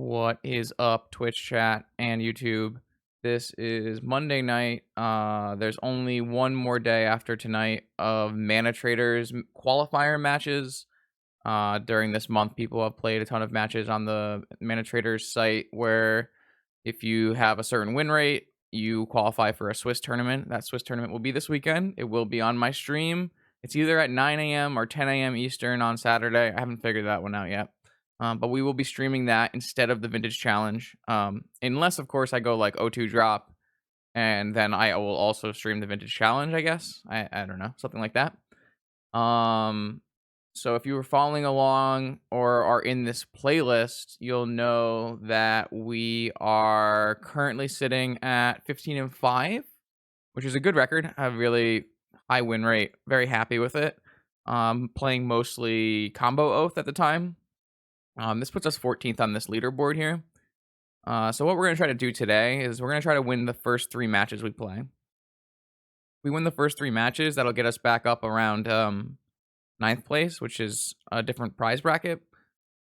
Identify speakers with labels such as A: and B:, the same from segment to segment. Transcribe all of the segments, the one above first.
A: What is up, Twitch chat and YouTube? This is Monday night. There's only one more day after tonight of ManaTraders qualifier matches. During this month, people have played a ton of matches on the ManaTraders site where if you have a certain win rate, you qualify for a Swiss tournament. That Swiss tournament will be this weekend. It will be on my stream. It's either at 9 a.m. or 10 a.m. Eastern on Saturday. I haven't figured that one out yet. But we will be streaming that instead of the Vintage Challenge. Unless, of course, I go like O2 drop, and then I will also stream the Vintage Challenge, I guess. I don't know, something like that. So if you were following along or are in this playlist, you'll know that we are currently sitting at 15-5, which is a good record. A really high win rate. Very happy with it. Playing mostly Combo Oath at the time. This puts us 14th on this leaderboard here. So what we're going to try to do today is we're going to try to win the first 3 matches we play. We win the first 3 matches, that'll get us back up around 9th place, which is a different prize bracket.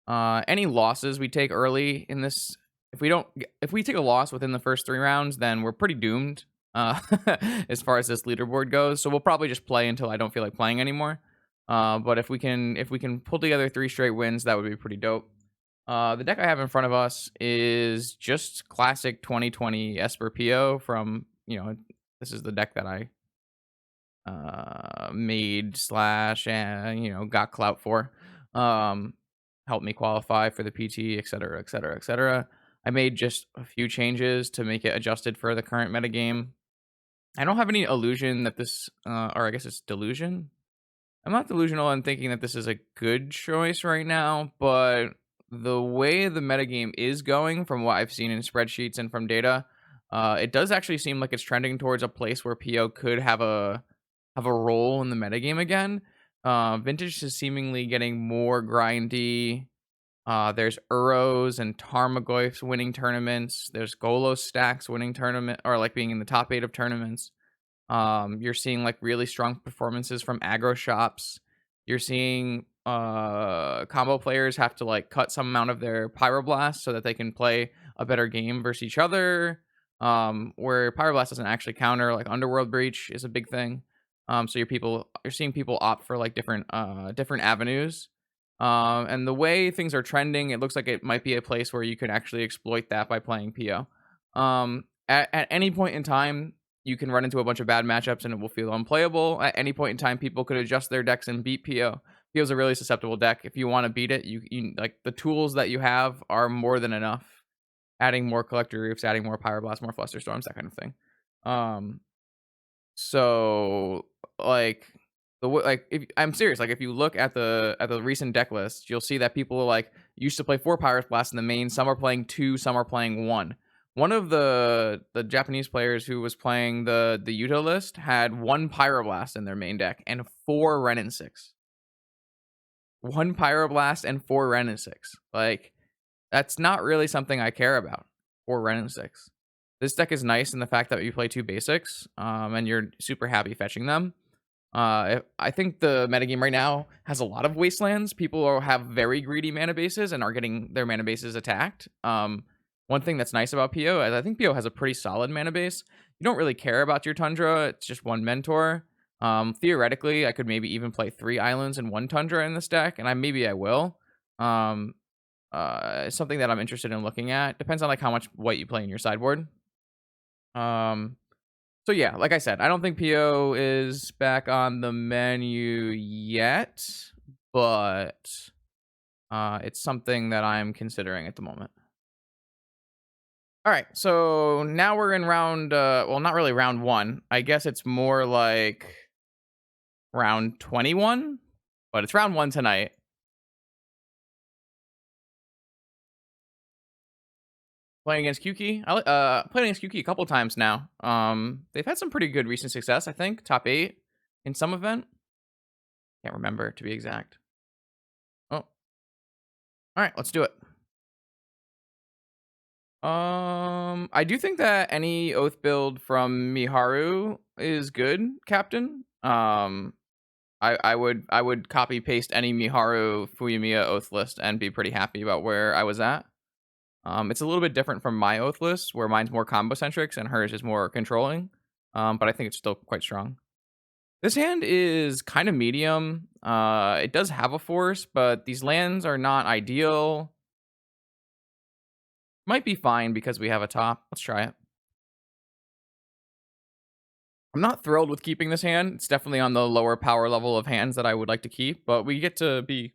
A: Any losses we take early in this, if we take a loss within the first 3 rounds, then we're pretty doomed as far as this leaderboard goes. So we'll probably just play until I don't feel like playing anymore. But if we can pull together 3 straight wins, that would be pretty dope. The deck I have in front of us is just classic 2020 Esper PO from, this is the deck that I made slash and got clout for. Helped me qualify for the PT, etc., etc., etc. I made just a few changes to make it adjusted for the current metagame. I don't have any illusion that this, or I guess it's delusion. I'm not delusional in thinking that this is a good choice right now, but the way the metagame is going, from what I've seen in spreadsheets and from data, it does actually seem like it's trending towards a place where PO could have a role in the metagame again. Vintage is seemingly getting more grindy. There's Uros and Tarmogoyfs winning tournaments. There's Golos Stax winning tournament, or like being in the top 8 of tournaments. You're seeing like really strong performances from aggro shops. You're seeing combo players have to like cut some amount of their pyroblast so that they can play a better game versus each other. Where pyroblast doesn't actually counter, like Underworld Breach is a big thing. So you're seeing people opt for like different avenues. And the way things are trending, it looks like it might be a place where you could actually exploit that by playing PO. At any point in time, you can run into a bunch of bad matchups and it will feel unplayable. At any point in time, people could adjust their decks and beat PO. PO is a really susceptible deck. If you want to beat it, you like the tools that you have are more than enough. Adding more Collector Roofs, adding more Pyroblast, more Flusterstorms, that kind of thing. So like if I'm serious, like if you look at the recent deck list, you'll see that people like used to play 4 Pyroblast in the main. Some are playing 2, some are playing 1. One of the Japanese players who was playing the Yuto list had 1 Pyroblast in their main deck and 4 Renin 6. 1 Pyroblast and 4 Renin 6. Like, that's not really something I care about. 4 Renin 6. This deck is nice in the fact that you play 2 basics, and you're super happy fetching them. I think the metagame right now has a lot of wastelands. People have very greedy mana bases and are getting their mana bases attacked. One thing that's nice about PO is I think PO has a pretty solid mana base. You don't really care about your Tundra. It's just 1 Mentor. Theoretically, I could maybe even play 3 islands and 1 Tundra in this deck, and maybe I will. It's something that I'm interested in looking at. Depends on like how much white you play in your sideboard. So yeah, like I said, I don't think PO is back on the menu yet, but it's something that I'm considering at the moment. All right, so now we're in round, well, not really round 1. I guess it's more like round 21, but it's round 1 tonight. Playing against Kyuki. I played against Kyuki a couple times now. They've had some pretty good recent success, I think. Top 8 in some event. Can't remember, to be exact. Oh. All right, let's do it. I do think that any Oath build from Miharu is good, Captain. I would copy paste any Miharu Fuyumiya Oath list and be pretty happy about where I was at. It's a little bit different from my Oath list, where mine's more combo centric and hers is more controlling. But I think it's still quite strong. This hand is kind of medium. It does have a force, but these lands are not ideal. Might be fine because we have a top. Let's try it. I'm not thrilled with keeping this hand. It's definitely on the lower power level of hands that I would like to keep, but we get to be...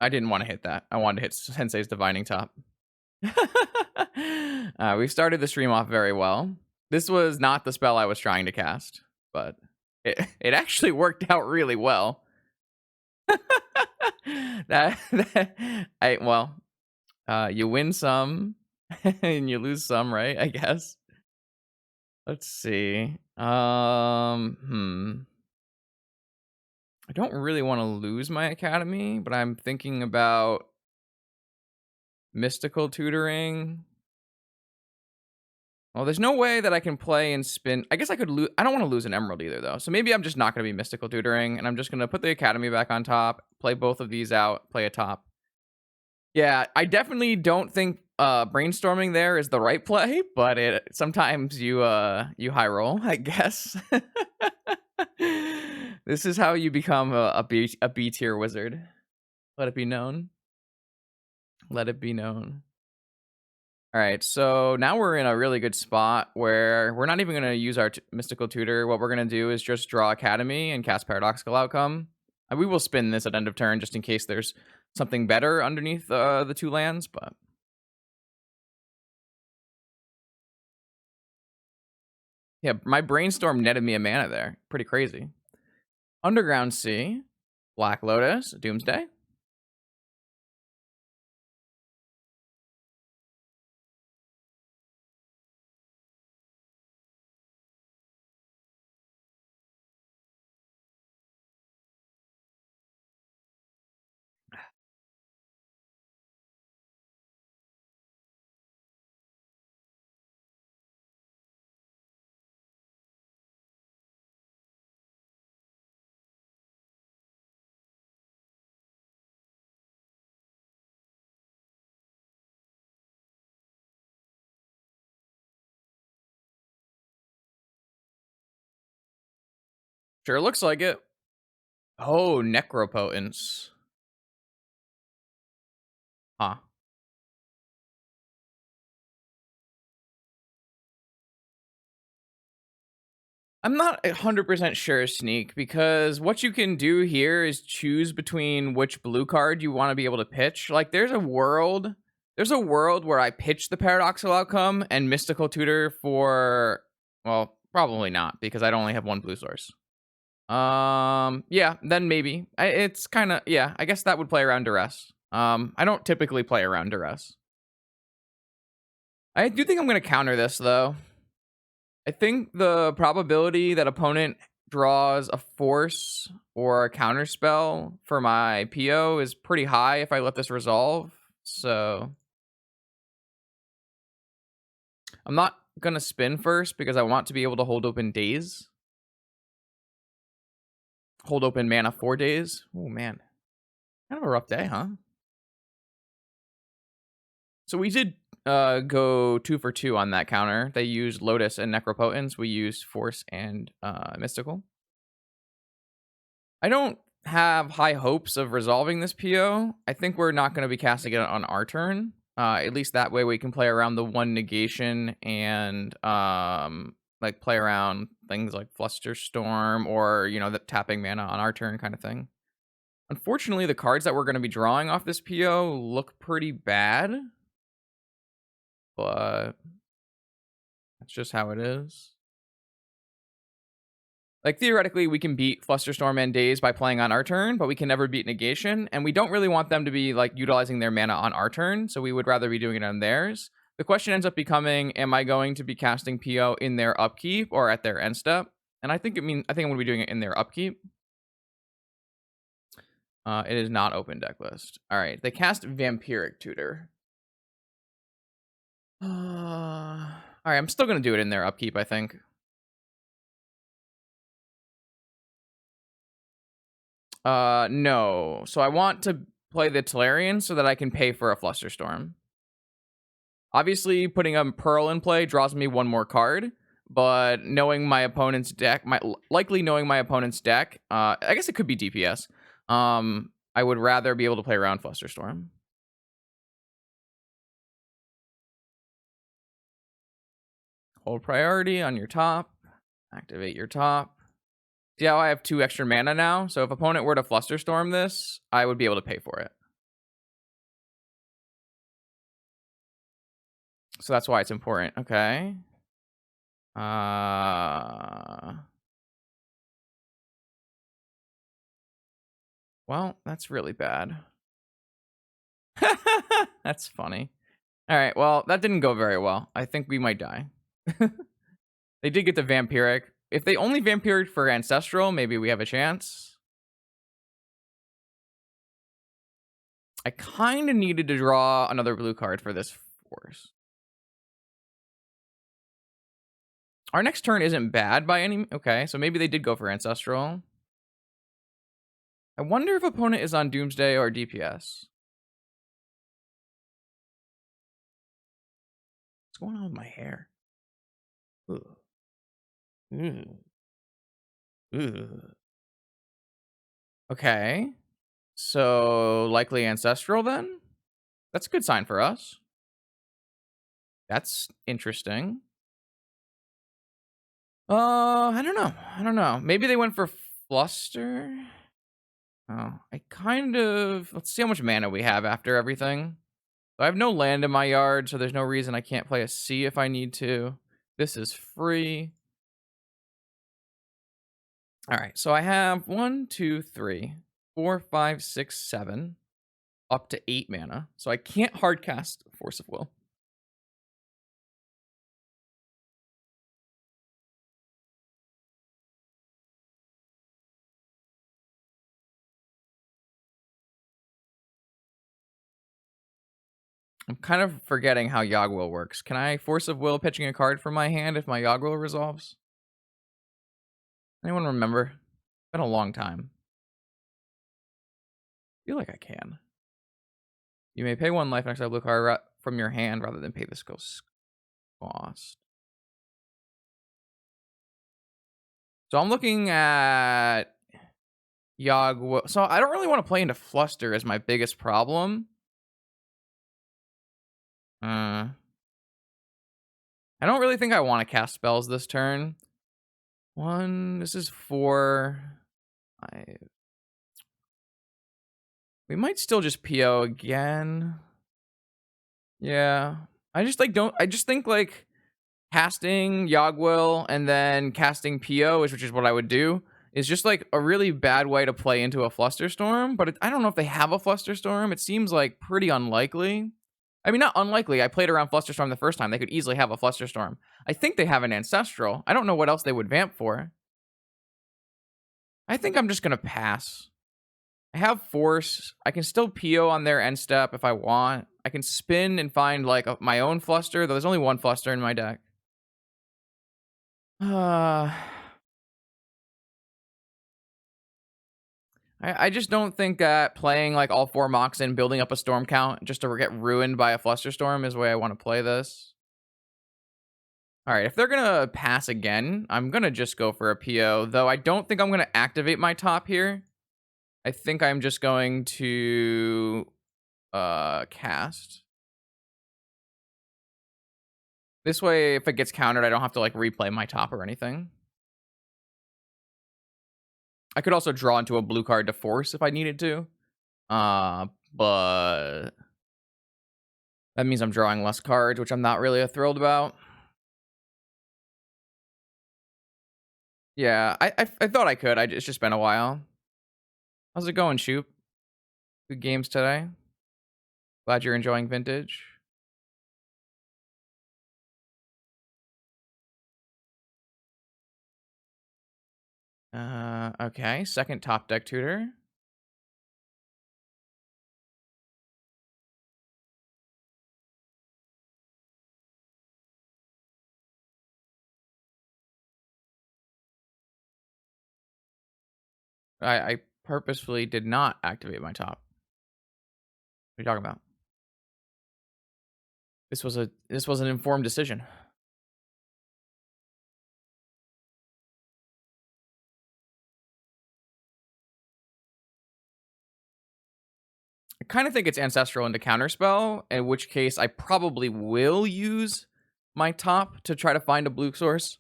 A: I didn't want to hit that. I wanted to hit Sensei's Divining Top. We started the stream off very well. This was not the spell I was trying to cast, but it actually worked out really well. You win some and you lose some, right? I guess. Let's see. I don't really want to lose my academy, but I'm thinking about mystical tutoring. Well, there's no way that I can play and spin. I guess I could lose. I don't want to lose an emerald either, though. So maybe I'm just not going to be mystical tutoring, and I'm just going to put the academy back on top, play both of these out, play a top. Yeah, I definitely don't think brainstorming there is the right play, but sometimes you high roll, I guess. This is how you become a B tier wizard. Let it be known. Let it be known. All right, so now we're in a really good spot where we're not even going to use our mystical tutor. What we're going to do is just draw academy and cast paradoxical outcome. We will spin this at end of turn just in case there's something better underneath the two lands, but yeah, my brainstorm netted me a mana there. Pretty crazy. Underground Sea, Black Lotus, Doomsday. Sure looks like it. Oh, Necropotence. Huh. I'm not 100% sure, Sneak, because what you can do here is choose between which blue card you want to be able to pitch. Like, there's a world where I pitch the paradoxical outcome and mystical tutor for, well, probably not, because I'd only have one blue source. Yeah, then maybe. It's kind of, yeah, I guess that would play around duress. I don't typically play around duress. I do think I'm going to counter this, though. I think the probability that opponent draws a force or a counter spell for my PO is pretty high if I let this resolve. So I'm not going to spin first because I want to be able to hold open days. Hold open mana 4 days. Oh, man. Kind of a rough day, huh? So we did go 2 for 2 on that counter. They used Lotus and Necropotence. We used Force and Mystical. I don't have high hopes of resolving this PO. I think we're not going to be casting it on our turn. At least that way we can play around the 1 negation and like play around things like Flusterstorm or, you know, the tapping mana on our turn kind of thing. Unfortunately, the cards that we're going to be drawing off this PO look pretty bad. But that's just how it is. Like, theoretically, we can beat Flusterstorm and Daze by playing on our turn, but we can never beat Negation, and we don't really want them to be, like, utilizing their mana on our turn, so we would rather be doing it on theirs. The question ends up becoming, am I going to be casting PO in their upkeep or at their end step? And I think I'm going to be doing it in their upkeep. It is not open deck list. All right, they cast Vampiric Tutor. All right, I'm still going to do it in their upkeep, I think. No. So I want to play the Tolarian so that I can pay for a Flusterstorm. Obviously, putting a Pearl in play draws me one more card, but knowing my opponent's deck, likely knowing my opponent's deck, I guess it could be DPS. I would rather be able to play around Flusterstorm. Hold priority on your top. Activate your top. See how I have 2 extra mana now? So if opponent were to Flusterstorm this, I would be able to pay for it. So that's why it's important. Okay. Well, that's really bad. That's funny. All right, well, that didn't go very well. I think we might die. They did get the Vampiric. If they only Vampiric for Ancestral, maybe we have a chance. I kind of needed to draw another blue card for this force. Our next turn isn't bad by any... Okay, so maybe they did go for Ancestral. I wonder if opponent is on Doomsday or DPS. What's going on with my hair? Ugh. Ugh. Okay. So, likely Ancestral then? That's a good sign for us. That's interesting. I don't know. I don't know. Maybe they went for Fluster? Oh, I kind of... Let's see how much mana we have after everything. I have no land in my yard, so there's no reason I can't play a C if I need to. This is free. All right, so I have 1, 2, 3, 4, 5, 6, 7, up to 8 mana. So I can't hardcast Force of Will. I'm kind of forgetting how Yogg-Will works. Can I Force of Will pitching a card from my hand if my Yogg-Will resolves? Anyone remember? It's been a long time. I feel like I can. You may pay 1 life and exile blue card from your hand rather than pay this ghost cost. So I'm looking at Yogg-Will. So I don't really want to play into Fluster as my biggest problem. I don't really think I want to cast spells this turn. 1, this is 4, 5. We might still just PO again. Yeah. I just think like casting Yogg-Will and then casting PO, which is what I would do, is just like a really bad way to play into a Flusterstorm. But I don't know if they have a Flusterstorm. It seems like pretty unlikely. I mean, not unlikely. I played around Flusterstorm the first time. They could easily have a Flusterstorm. I think they have an Ancestral. I don't know what else they would vamp for. I think I'm just going to pass. I have Force. I can still PO on their end step if I want. I can spin and find like my own Fluster, though there's only 1 Fluster in my deck. I just don't think that playing like all 4 Mox and building up a Storm count just to get ruined by a Flusterstorm is the way I want to play this. All right, if they're going to pass again, I'm going to just go for a PO, though I don't think I'm going to activate my top here. I think I'm just going to cast. This way, if it gets countered, I don't have to like replay my top or anything. I could also draw into a blue card to force if I needed to. But that means I'm drawing less cards, which I'm not really thrilled about. Yeah, I thought I could. It's just been a while. How's it going, Shoop? Good games today. Glad you're enjoying Vintage. Okay. Second top deck tutor. I purposefully did not activate my top. What are you talking about? This was an informed decision. I kind of think it's ancestral into counterspell, in which case I probably will use my top to try to find a blue source.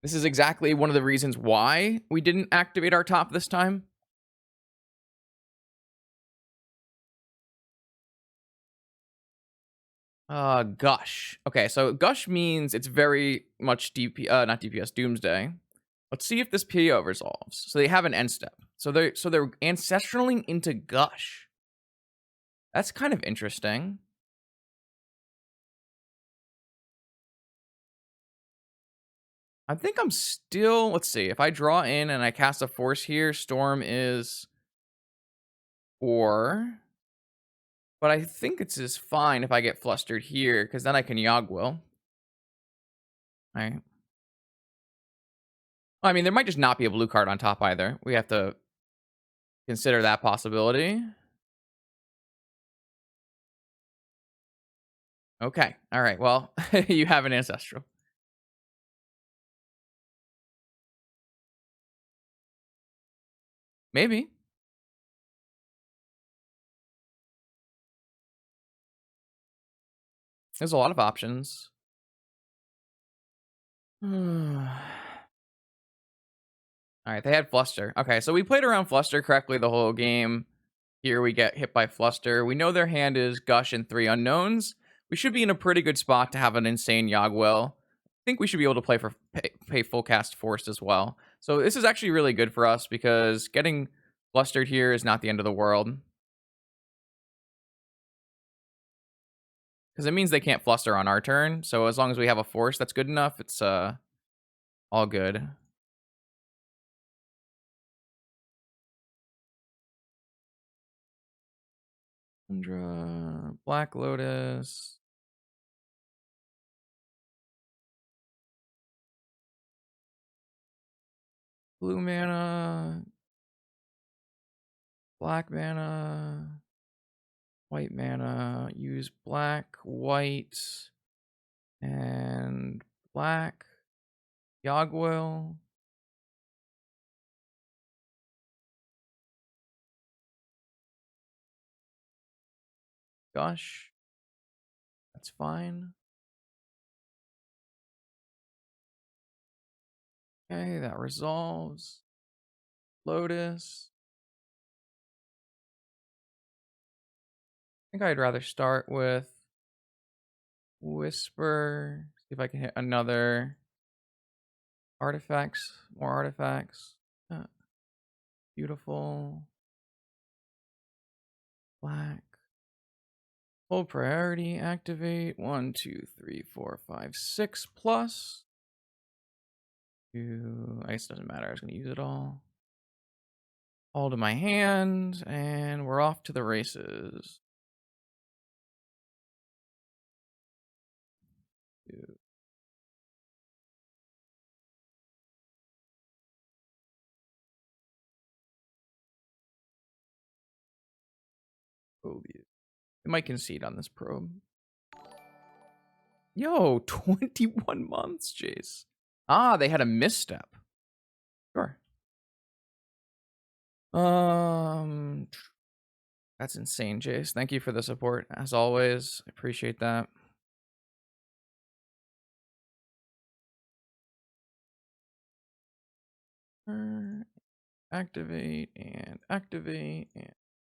A: This is exactly one of the reasons why we didn't activate our top this time. Gush. Okay, so Gush means it's very much not DPS, Doomsday. Let's see if this PO resolves. So they have an end step. So they're ancestraling into Gush. That's kind of interesting. I think I'm still, let's see, if I draw in and I cast a force here, Storm is 4. But I think it's just fine if I get flustered here, because then I can Yogwill. Right. I mean, there might just not be a blue card on top either. We have to consider that possibility. Okay. All right. Well, you have an ancestral. Maybe. There's a lot of options. All right. They had Fluster. Okay. So we played around Fluster correctly the whole game. Here we get hit by Fluster. We know their hand is Gush and 3 unknowns. We should be in a pretty good spot to have an insane Yogwill. I think we should be able to pay full cast Force as well. So this is actually really good for us because getting flustered here is not the end of the world. Because it means they can't fluster on our turn. So as long as we have a Force that's good enough, it's all good. Black Lotus. Blue mana. Black mana. White mana. Use black, white, and black. Yogwill. Gush. That's fine. Okay, that resolves. Lotus. I think I'd rather start with Whisper. See if I can hit another artifacts. More artifacts. Beautiful. Black. Full priority activate. 1, 2, 3, 4, 5, 6 plus. 2. I guess it doesn't matter. I was going to use it all. All to my hand. And we're off to the races. 2. It might concede on this probe. Yo, 21 months, Jace. Ah, they had a misstep. Sure. That's insane, Jace. Thank you for the support, as always. I appreciate that. Activate and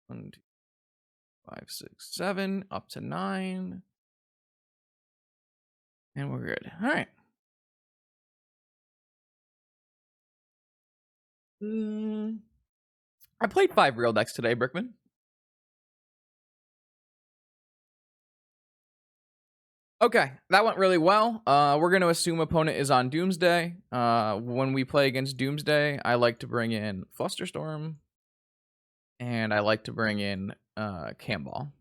A: 1, 2, 5, 6, 7, up to 9. And we're good. All right. I played 5 real decks today, Brickman. Okay, that went really well. We're going to assume opponent is on Doomsday. When we play against Doomsday, I like to bring in Flusterstorm. And I like to bring in Camball.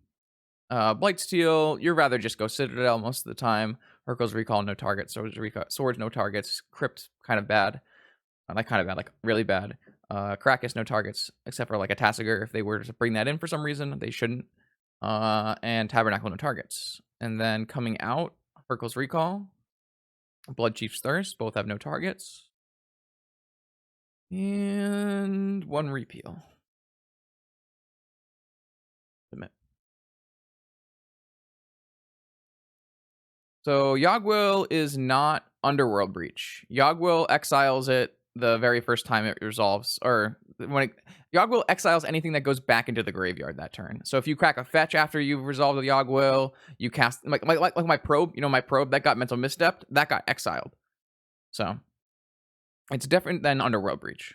A: Blightsteel, you'd rather just go Citadel most of the time. Urkel's Recall, no targets. Swords, no targets. Crypt, kind of bad. Not kind of bad, like really bad. Krakus, no targets, except for like a Tasigur. If they were to bring that in for some reason, they shouldn't. and Tabernacle no targets. And then coming out, Hurkyl's Recall, Bloodchief's Thirst, both have no targets. And 1 repeal. Submit. So Yogwill is not Underworld Breach. Yogwill exiles it the very first time it resolves, or Yogwill exiles anything that goes back into the graveyard that turn. So if you crack a fetch after you've resolved the Yogwill, you cast like my probe, my probe that got mental misstepped, that got exiled. So it's different than Underworld Breach.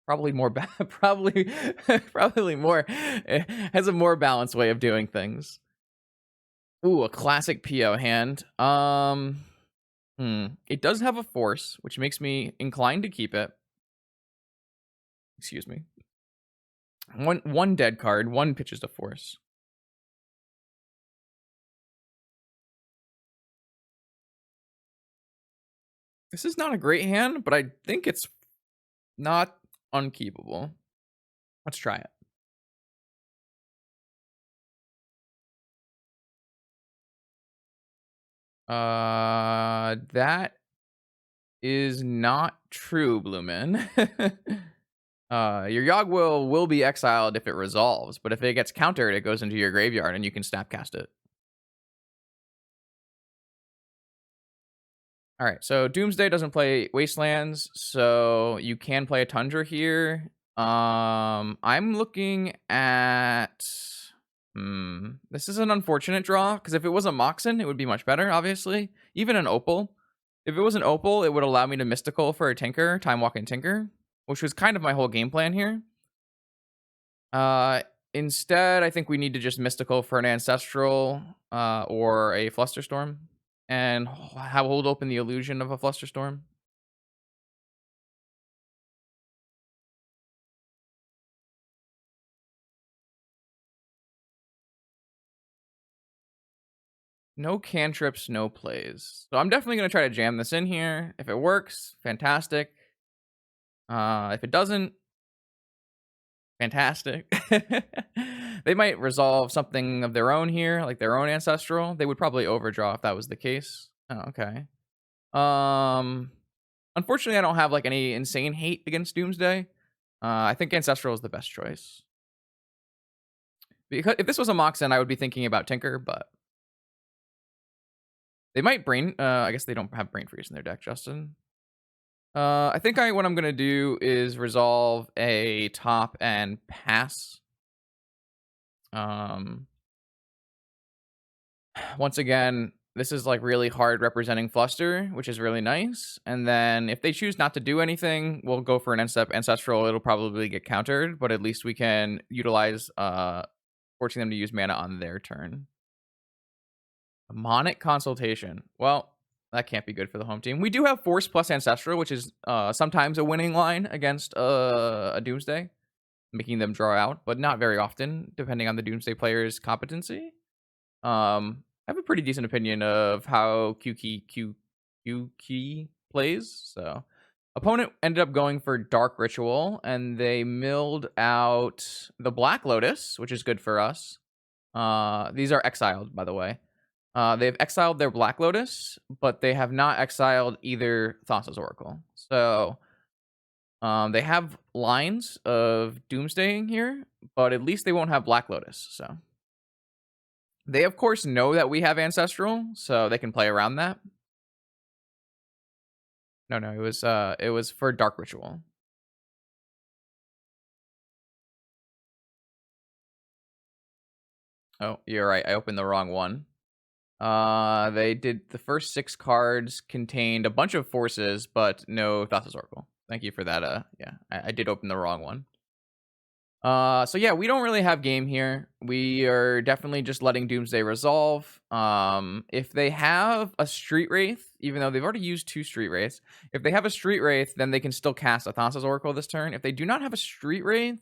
A: Probably more probably more has a more balanced way of doing things. Ooh, a classic PO hand. It does have a force, which makes me inclined to keep it. Excuse me. One dead card, 1 pitches to force. This is not a great hand, but I think it's not unkeepable. Let's try it. That is not true, Bloomin. Your Yogwill will be exiled if it resolves, but if it gets countered, it goes into your graveyard and you can Snapcast it. All right, so Doomsday doesn't play Wastelands, so you can play a Tundra here. I'm looking at... This is an unfortunate draw, because if it was a Moxen, it would be much better, obviously. Even an Opal. If it was an Opal, it would allow me to Mystical for a Tinker, Time Walking Tinker, which was kind of my whole game plan here. Instead, I think we need to just Mystical for an Ancestral or a Flusterstorm, and hold open the illusion of a Flusterstorm. No cantrips, no plays. So I'm definitely going to try to jam this in here. If it works, fantastic. If it doesn't, fantastic. They might resolve something of their own here, like their own Ancestral. They would probably overdraw if that was the case. Oh, okay. Unfortunately, I don't have like any insane hate against Doomsday. I think Ancestral is the best choice. Because if this was a Moxen, I would be thinking about Tinker, but they might brain. I guess they don't have Brain Freeze in their deck, Justin. I think what I'm gonna do is resolve a top and pass. Once again, this is like really hard representing Fluster, which is really nice. And then if they choose not to do anything, we'll go for an end-step Ancestral. It'll probably get countered, but at least we can utilize forcing them to use mana on their turn. Mnemonic Consultation. Well, that can't be good for the home team. We do have Force plus Ancestral, which is sometimes a winning line against a Doomsday, making them draw out, but not very often, depending on the Doomsday player's competency. I have a pretty decent opinion of how Q key plays. So, opponent ended up going for Dark Ritual, and they milled out the Black Lotus, which is good for us. These are exiled, by the way. They've exiled their Black Lotus, but they have not exiled either Thassa's Oracle. So, they have lines of Doomsdaying here, but at least they won't have Black Lotus. So, they of course know that we have Ancestral, so they can play around that. No, it was for Dark Ritual. Oh, you're right. I opened the wrong one. They did the first 6 cards contained a bunch of forces, but no Thassa's Oracle. Thank you for that. Yeah, I did open the wrong one. So yeah, we don't really have game here. We are definitely just letting Doomsday resolve. If they have a Street Wraith, even though they've already used 2 Street Wraiths, if they have a Street Wraith, then they can still cast a Thassa's Oracle this turn. If they do not have a Street Wraith,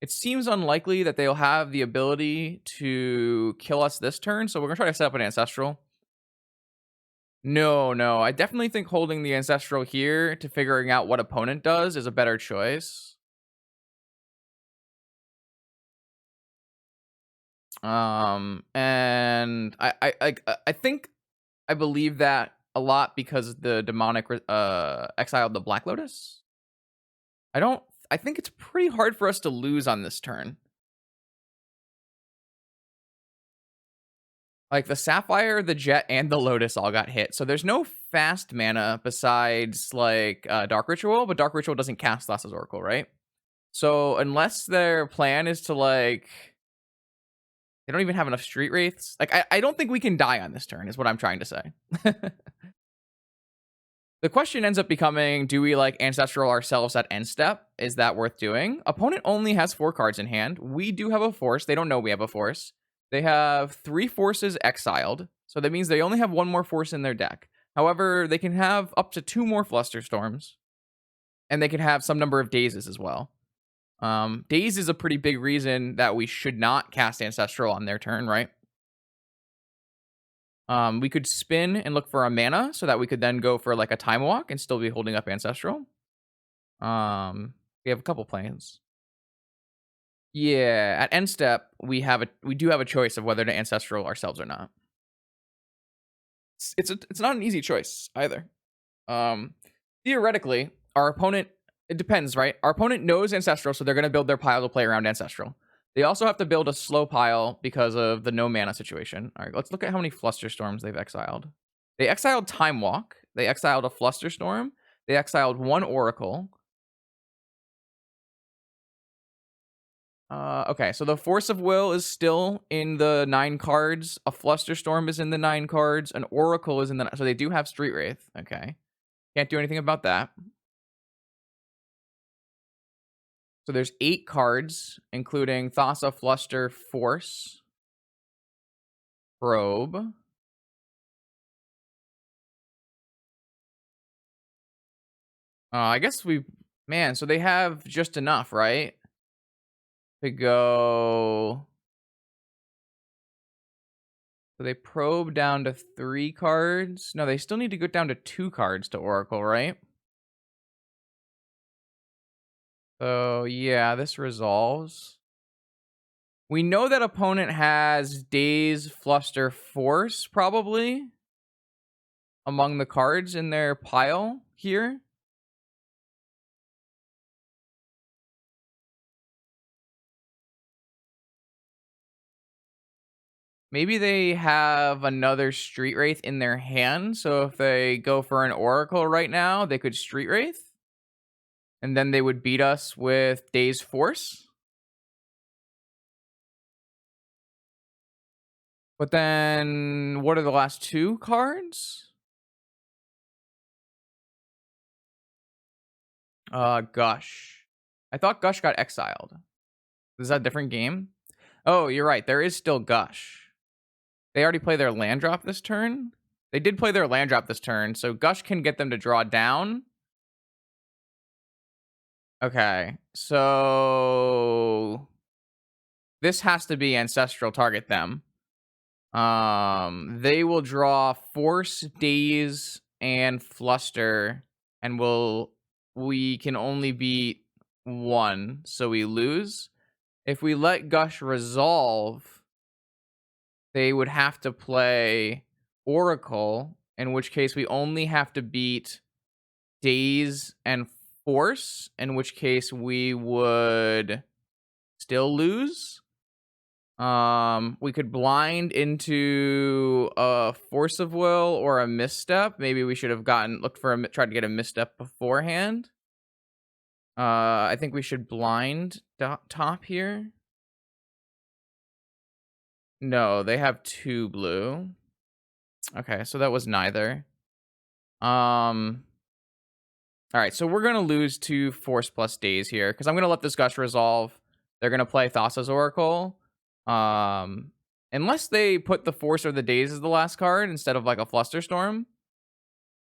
A: it seems unlikely that they'll have the ability to kill us this turn, so we're going to try to set up an Ancestral. No. I definitely think holding the Ancestral here to figuring out what opponent does is a better choice. And I think I believe that a lot because the demonic exiled the Black Lotus. I don't. I think it's pretty hard for us to lose on this turn. Like the Sapphire, the Jet, and the Lotus all got hit. So there's no fast mana besides like Dark Ritual, but Dark Ritual doesn't cast Thassa's Oracle, right? So unless their plan is to like, they don't even have enough Street Wraiths. Like I don't think we can die on this turn is what I'm trying to say. The question ends up becoming, do we like Ancestral ourselves at end step? Is that worth doing? Opponent only has 4 cards in hand. We do have a force. They don't know we have a force. They have 3 forces exiled. So that means they only have 1 more force in their deck. However, they can have up to 2 more Flusterstorms. And they can have some number of Dazes as well. Daze is a pretty big reason that we should not cast Ancestral on their turn, right? We could spin and look for a mana so that we could then go for like a Time Walk and still be holding up Ancestral. We have a couple plans. Yeah, at end step we do have a choice of whether to Ancestral ourselves or not. It's not an easy choice either. Theoretically, our opponent, it depends, right? Our opponent knows Ancestral, so they're going to build their pile to play around Ancestral. They also have to build a slow pile because of the no mana situation. All right, let's look at how many Flusterstorms they've exiled. They exiled Time Walk. They exiled a Flusterstorm. They exiled 1 Oracle. Okay, so the Force of Will is still in the 9 cards. A Flusterstorm is in the 9 cards. An Oracle is in the... So they do have Street Wraith. Okay. Can't do anything about that. So there's 8 cards, including Thassa, Fluster, Force, Probe. I guess we... Man, so they have just enough, right? To go... So they probe down to 3 cards. No, they still need to go down to 2 cards to Oracle, right? So, yeah, this resolves. We know that opponent has Daze, Fluster, Force, probably, among the cards in their pile here. Maybe they have another Street Wraith in their hand, so if they go for an Oracle right now, they could Street Wraith. And then they would beat us with Daze Force. But then, what are the last 2 cards? Gush. I thought Gush got exiled. Is that a different game? Oh, you're right. There is still Gush. They already play their land drop this turn. They did play their land drop this turn, so Gush can get them to draw down. Okay, so this has to be Ancestral target them. They will draw Force, Daze, and Fluster, and we can only beat 1, so we lose. If we let Gush resolve, they would have to play Oracle, in which case we only have to beat Daze and Force, in which case we would still lose. We could blind into a Force of Will or a Misstep. Maybe we should have tried to get a Misstep beforehand. I think we should blind top here. No, they have 2 blue. Okay, so that was neither. All right, so we're gonna lose 2 Force plus Daze here because I'm gonna let this Gush resolve. They're gonna play Thassa's Oracle. Unless they put the Force or the Daze as the last card instead of like a Flusterstorm.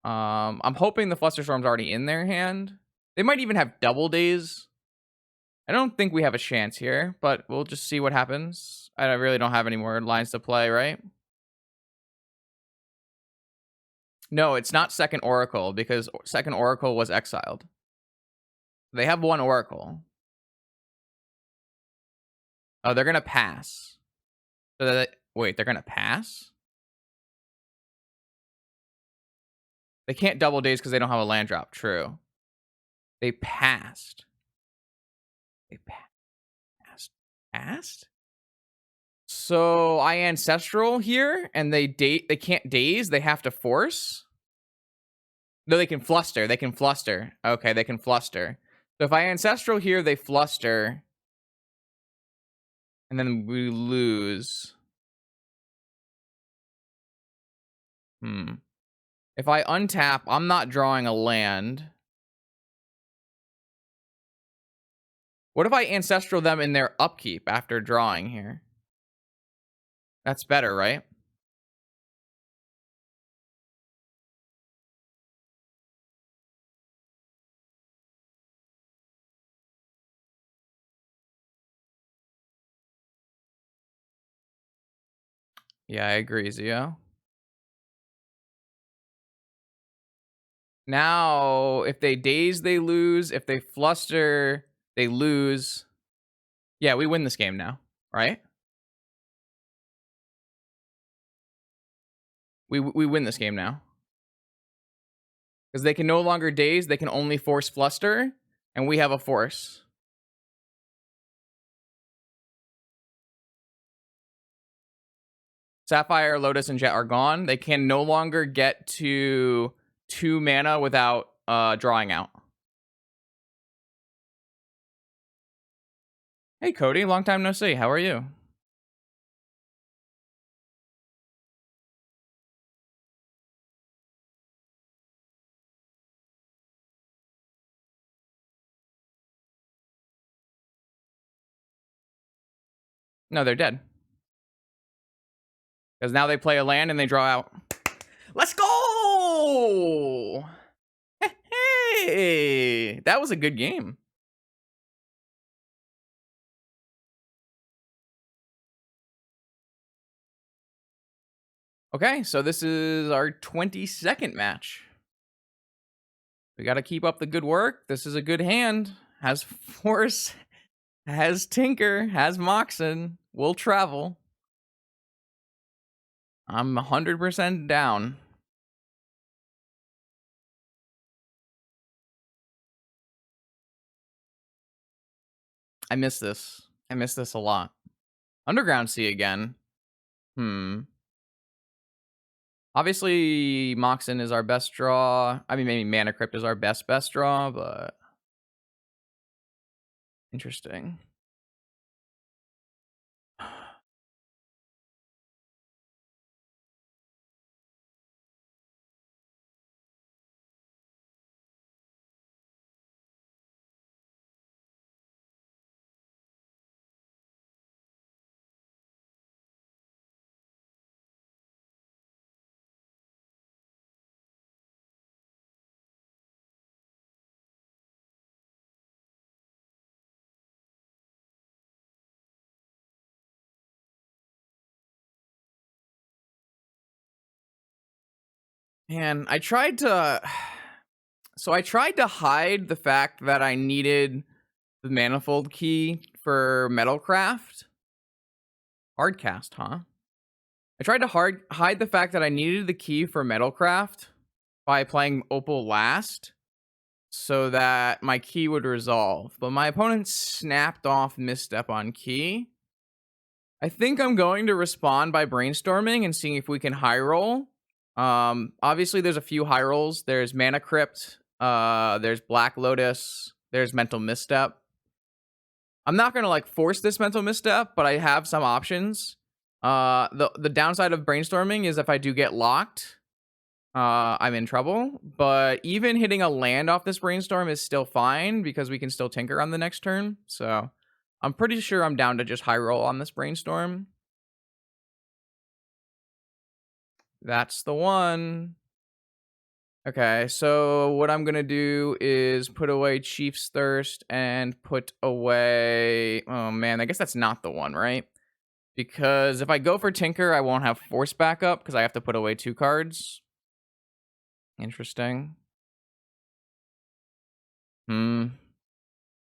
A: I'm hoping the Flusterstorm's already in their hand. They might even have double Daze. I don't think we have a chance here, but we'll just see what happens. I really don't have any more lines to play, right? No, it's not second Oracle because second Oracle was exiled. They have 1 Oracle. Oh, they're going to pass. Wait, they're gonna pass? They can't double daze because they don't have a land drop. True. They passed. They passed. Passed? So I ancestral here, and they can't daze. They have to force. No, they can fluster. They can fluster. Okay, they can fluster. So if I ancestral here, they fluster, and then we lose. If I untap, I'm not drawing a land. What if I ancestral them in their upkeep after drawing here? That's better, right? Yeah, I agree, Zio. Now, if they daze, they lose. If they fluster, they lose. Yeah, we win this game now, right? We win this game now. Because they can no longer daze, they can only force fluster, and we have a force. Sapphire, Lotus, and Jet are gone. They can no longer get to 2 mana without drawing out. Hey, Cody, long time no see. How are you? No, they're dead. Because now they play a land and they draw out. Let's go! Hey! That was a good game. Okay, so this is our 22nd match. We got to keep up the good work. This is a good hand. Has Force, has Tinker, has Moxen. Will travel. I'm 100% down. I miss this. I miss this a lot. Underground Sea again. Obviously, Moxen is our best draw. I mean, maybe Mana Crypt is our best draw, but interesting. Man, I tried to hide the fact that I needed the manifold key for Metalcraft. Hardcast, huh? I tried to hide the fact that I needed the key for Metalcraft by playing Opal last so that my key would resolve. But my opponent snapped off misstep on key. I think I'm going to respond by brainstorming and seeing if we can high roll. Obviously there's a few high rolls. There's Mana Crypt, there's Black Lotus, there's Mental Misstep. I'm not gonna like force this Mental Misstep, but I have some options. The downside of brainstorming is if I do get locked, I'm in trouble. But even hitting a land off this brainstorm is still fine because we can still tinker on the next turn. So I'm pretty sure I'm down to just high roll on this brainstorm. That's the one. Okay, so what I'm gonna do is put away Chief's Thirst and put away... Oh man, I guess that's not the one, right? Because if I go for Tinker, I won't have Force backup because I have to put away 2 cards. Interesting.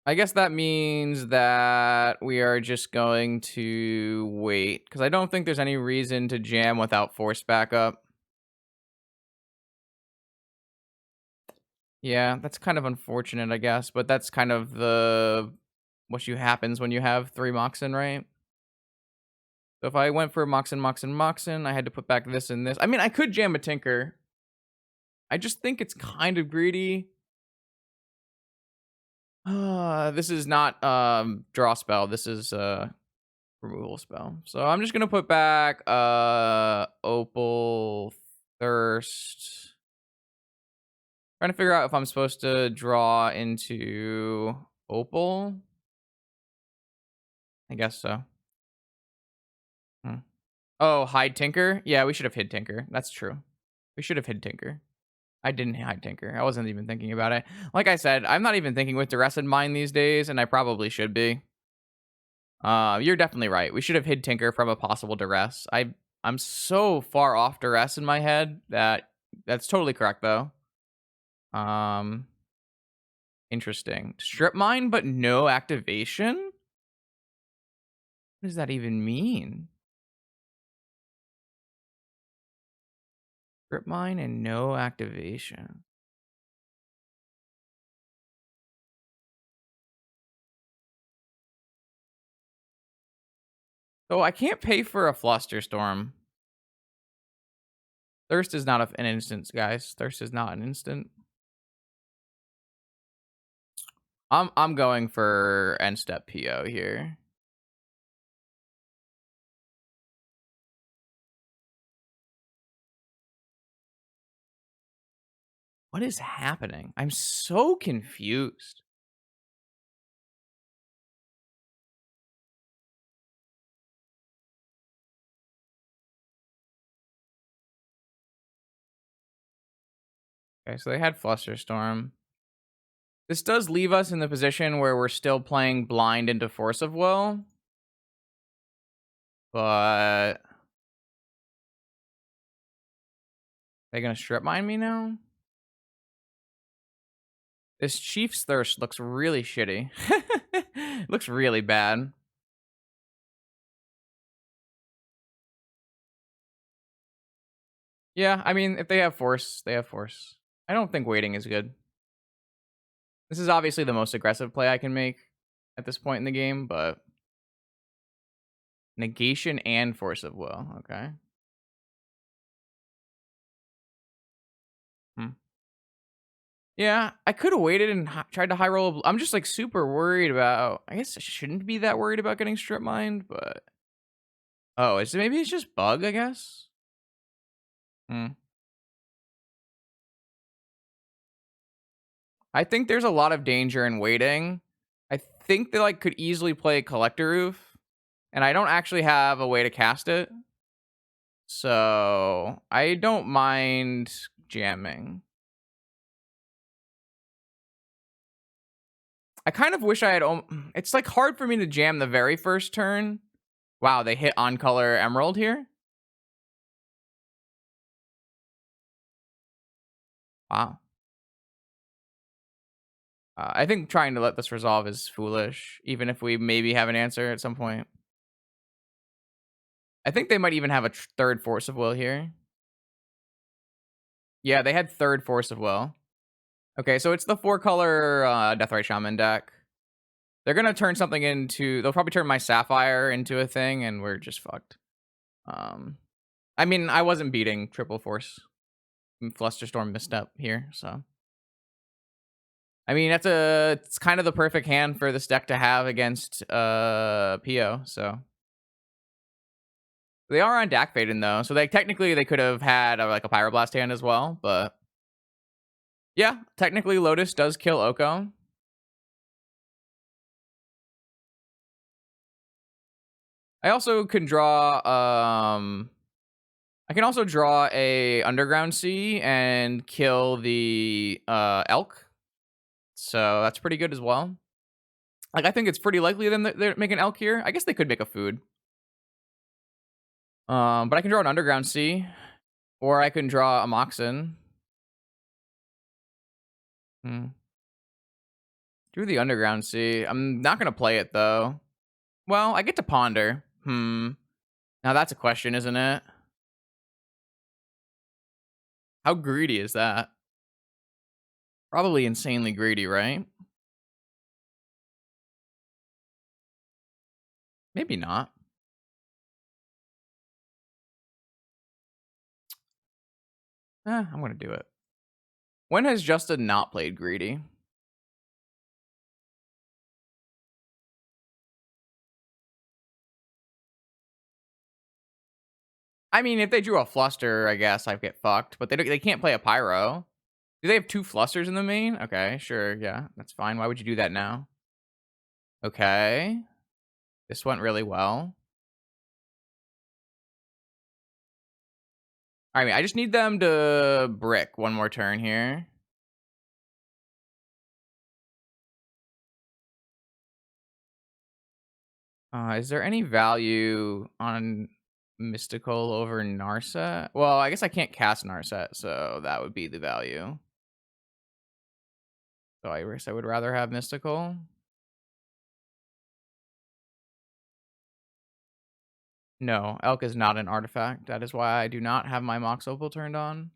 A: I guess that means that we are just going to wait, because I don't think there's any reason to jam without force backup. Yeah, that's kind of unfortunate, I guess, but that's kind of the what you happens when you have 3 Moxen, right? So if I went for Moxen, Moxen, Moxen, I had to put back this and this. I mean, I could jam a Tinker. I just think it's kind of greedy. This is not draw spell. This is removal spell. So I'm just gonna put back Opal Thirst. Trying to figure out if I'm supposed to draw into Opal. I guess so. Hmm. Oh, hide Tinker? Yeah, we should have hid Tinker. That's true. We should have hid Tinker. I didn't hide Tinker. I wasn't even thinking about it. Like I said, I'm not even thinking with duress in mind these days, and I probably should be. You're definitely right. We should have hid Tinker from a possible duress. I'm so far off duress in my head that that's totally correct though. Um, Interesting. Strip mine, but no activation? What does that even mean? Strip mine and no activation. So I can't pay for a Flusterstorm. Thirst is not an instant, guys. Thirst is not an instant. I'm going for end step PO here. What is happening? I'm so confused. Okay, so they had Flusterstorm. This does leave us in the position where we're still playing blind into Force of Will. But they gonna strip mine me now? This Chief's Thirst looks really shitty. Looks really bad. Yeah, I mean, if they have Force, they have Force. I don't think waiting is good. This is obviously the most aggressive play I can make at this point in the game, but negation and Force of Will. Okay. Hmm. Yeah, I could have waited and tried to high roll. I'm just like super worried about. I guess I shouldn't be that worried about getting strip mined, but oh, maybe it's just bug? I guess. Hmm. I think there's a lot of danger in waiting. I think they like could easily play Collector Roof, and I don't actually have a way to cast it, so I don't mind jamming. I kind of wish I had. It's like hard for me to jam the very first turn. Wow, they hit on color Emerald here. Wow. I think trying to let this resolve is foolish, even if we maybe have an answer at some point. I think they might even have a third Force of Will here. Yeah, they had third Force of Will. Okay, so it's the 4-color Deathrite Shaman deck. They're gonna turn something into. They'll probably turn my Sapphire into a thing, and we're just fucked. I mean, I wasn't beating Triple Force. Flusterstorm misstep here, so. I mean, it's kind of the perfect hand for this deck to have against PO, so. They are on Dak Faden though, so technically they could have had like a Pyroblast hand as well, but yeah, technically Lotus does kill Oko. I also can draw I can also draw a Underground Sea and kill the Elk. So that's pretty good as well. Like I think it's pretty likely then they're making Elk here. I guess they could make a food. But I can draw an Underground Sea, or I can draw a Moxen. Hmm. Do the Underground Sea. I'm not gonna play it, though. Well, I get to ponder. Now that's a question, isn't it? How greedy is that? Probably insanely greedy, right? Maybe not. I'm gonna do it. When has Justin not played greedy? I mean, if they drew a Fluster, I guess I'd get fucked, but they can't play a Pyro. Do they have 2 Flusters in the main? Okay, sure, yeah, that's fine. Why would you do that now? Okay. This went really well. I just need them to brick one more turn here. Is there any value on Mystical over Narset? Well, I guess I can't cast Narset, so that would be the value. So I guess I would rather have Mystical. No, Elk is not an artifact. That is why I do not have my Mox Opal turned on.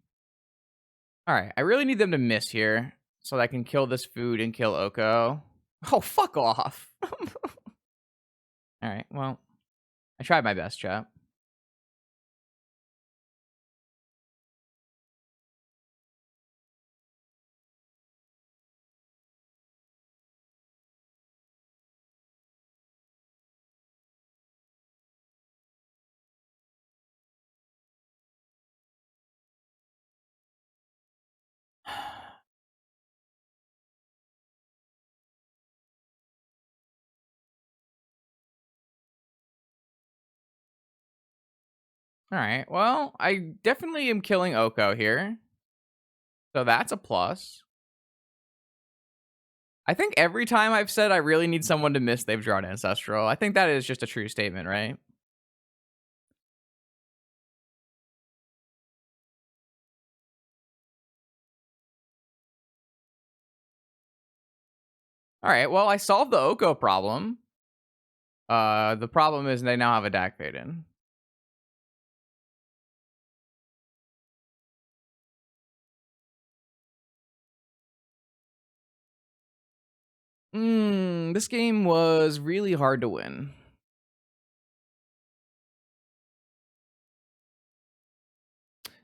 A: Alright, I really need them to miss here, so that I can kill this food and kill Oko. Oh, fuck off! Alright, well, I tried my best, chap. Alright, well, I definitely am killing Oko here. So that's a plus. I think every time I've said I really need someone to miss, they've drawn Ancestral. I think that is just a true statement, right? Alright, well, I solved the Oko problem. The problem is they now have a Dak Fade-In. This game was really hard to win.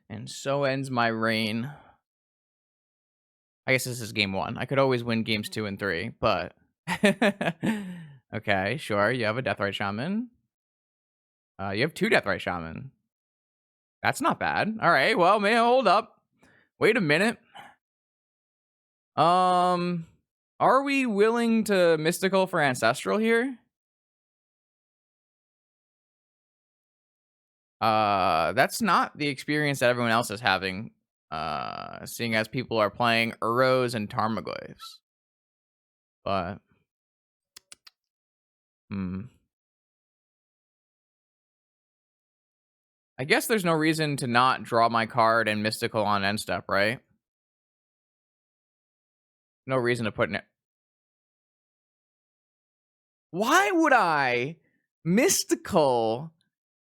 A: And so ends my reign. I guess this is game 1. I could always win games 2 and 3, but... Okay, sure, you have a Deathrite Shaman. You have 2 Deathrite Shaman. That's not bad. Alright, well, man, hold up. Wait a minute. Are we willing to Mystical for Ancestral here? That's not the experience that everyone else is having, seeing as people are playing Uros and Tarmogoyfs. But, I guess there's no reason to not draw my card and Mystical on end step, right? No reason to put in it. Why would I Mystical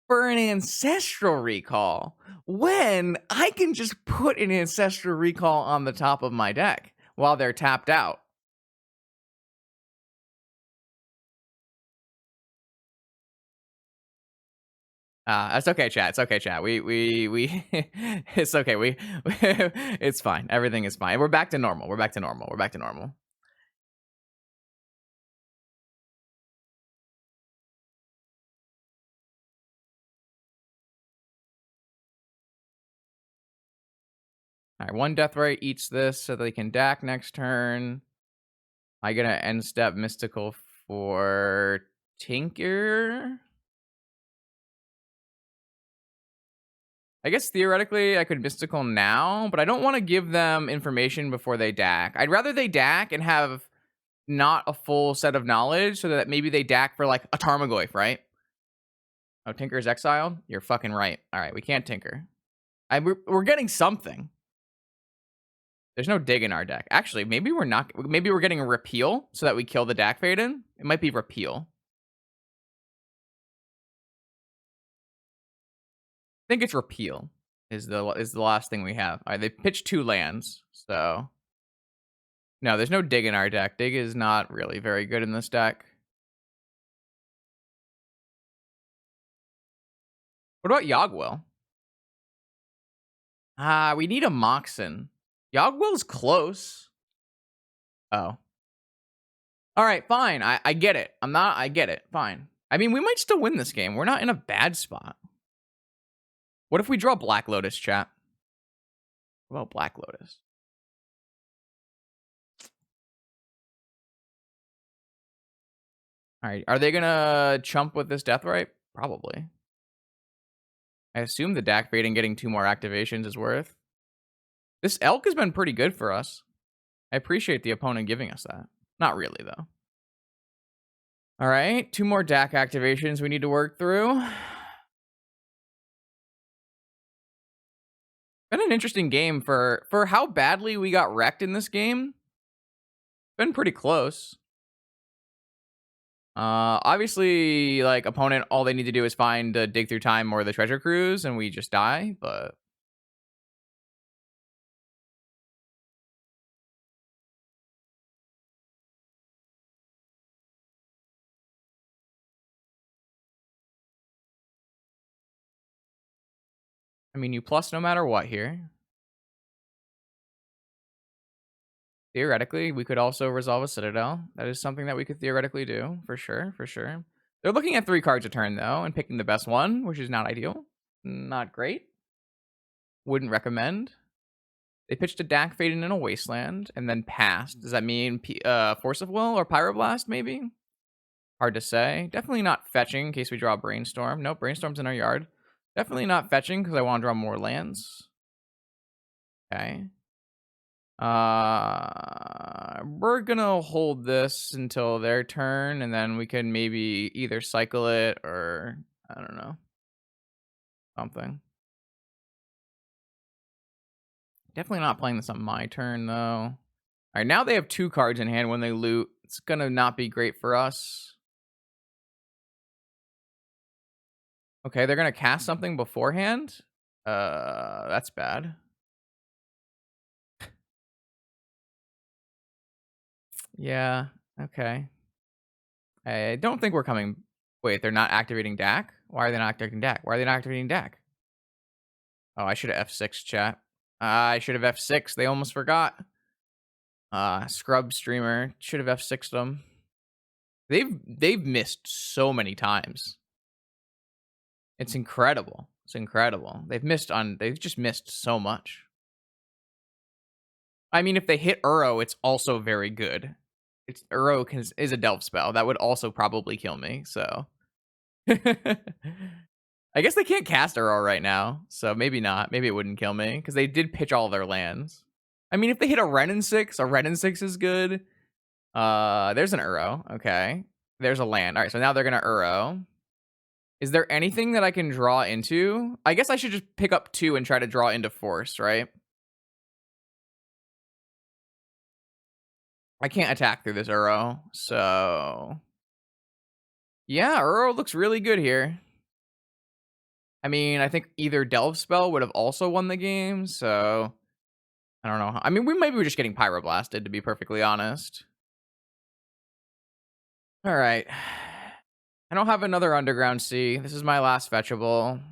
A: for an Ancestral Recall when I can just put an Ancestral Recall on the top of my deck while they're tapped out? It's okay, chat. It's okay, chat. We it's okay. It's fine. Everything is fine. We're back to normal. We're back to normal. We're back to normal. All right, one Deathrite eats this so they can DAC next turn. I get an end step Mystical for Tinker. I guess theoretically I could Mystical now, but I don't want to give them information before they DAC. I'd rather they DAC and have not a full set of knowledge so that maybe they DAC for like a Tarmogoyf, right? Oh, Tinker's exiled? You're fucking right. All right, we can't Tinker. We're getting something. There's no dig in our deck. Actually, maybe we're not. Maybe we're getting a repeal so that we kill the Dak Faden. It might be repeal. I think it's repeal is the last thing we have. All right, they pitched 2 lands, so no, there's no dig in our deck. Dig is not really very good in this deck. What about Yogwill? We need a Moxen. Yogwill's close. Oh. All right, fine. I get it. I get it. Fine. I mean, we might still win this game. We're not in a bad spot. What if we draw Black Lotus, chat? What about Black Lotus? All right. Are they going to chump with this Deathright? Probably. I assume the Dak Faden getting 2 more activations is worth. This Elk has been pretty good for us. I appreciate the opponent giving us that. Not really, though. All right. 2 more Dak activations we need to work through. Been an interesting game for how badly we got wrecked in this game. Been pretty close. Obviously, like, opponent, all they need to do is find the Dig Through Time or the Treasure Cruise, and we just die, but... I mean, you plus no matter what here. Theoretically, we could also resolve a Citadel. That is something that we could theoretically do, for sure, for sure. They're looking at 3 cards a turn, though, and picking the best one, which is not ideal. Not great. Wouldn't recommend. They pitched a Dak Faden in a Wasteland, and then passed. Does that mean Force of Will or Pyroblast, maybe? Hard to say. Definitely not fetching in case we draw Brainstorm. Nope, Brainstorm's in our yard. Definitely not fetching because I want to draw more lands. Okay. We're gonna hold this until their turn, and then we can maybe either cycle it or I don't know, something. Definitely not playing this on my turn though. All right, now they have 2 cards in hand when they loot. It's gonna not be great for us. Okay, they're gonna cast something beforehand. That's bad. Yeah. Okay. I don't think we're coming. Wait, they're not activating Dak? Why are they not activating Dak? Why are they not activating Dak? Oh, I should have F6 chat. I should have F6. They almost forgot. Scrub streamer should have F6'd them. They've missed so many times. It's incredible. It's incredible. They've just missed so much. I mean, if they hit Uro, it's also very good. It's Uro is a delve spell. That would also probably kill me, so. I guess they can't cast Uro right now, so maybe not. Maybe it wouldn't kill me, because they did pitch all their lands. I mean, if they hit a Renin 6, a Renin 6 is good. There's an Uro. Okay. There's a land. All right, so now they're going to Uro. Is there anything that I can draw into? I guess I should just pick up 2 and try to draw into Force, right? I can't attack through this Uro, so... Yeah, Uro looks really good here. I mean, I think either Delve Spell would have also won the game, so... I don't know. I mean, maybe we're just getting Pyroblasted, to be perfectly honest. Alright. I don't have another Underground Sea. This is my last fetchable.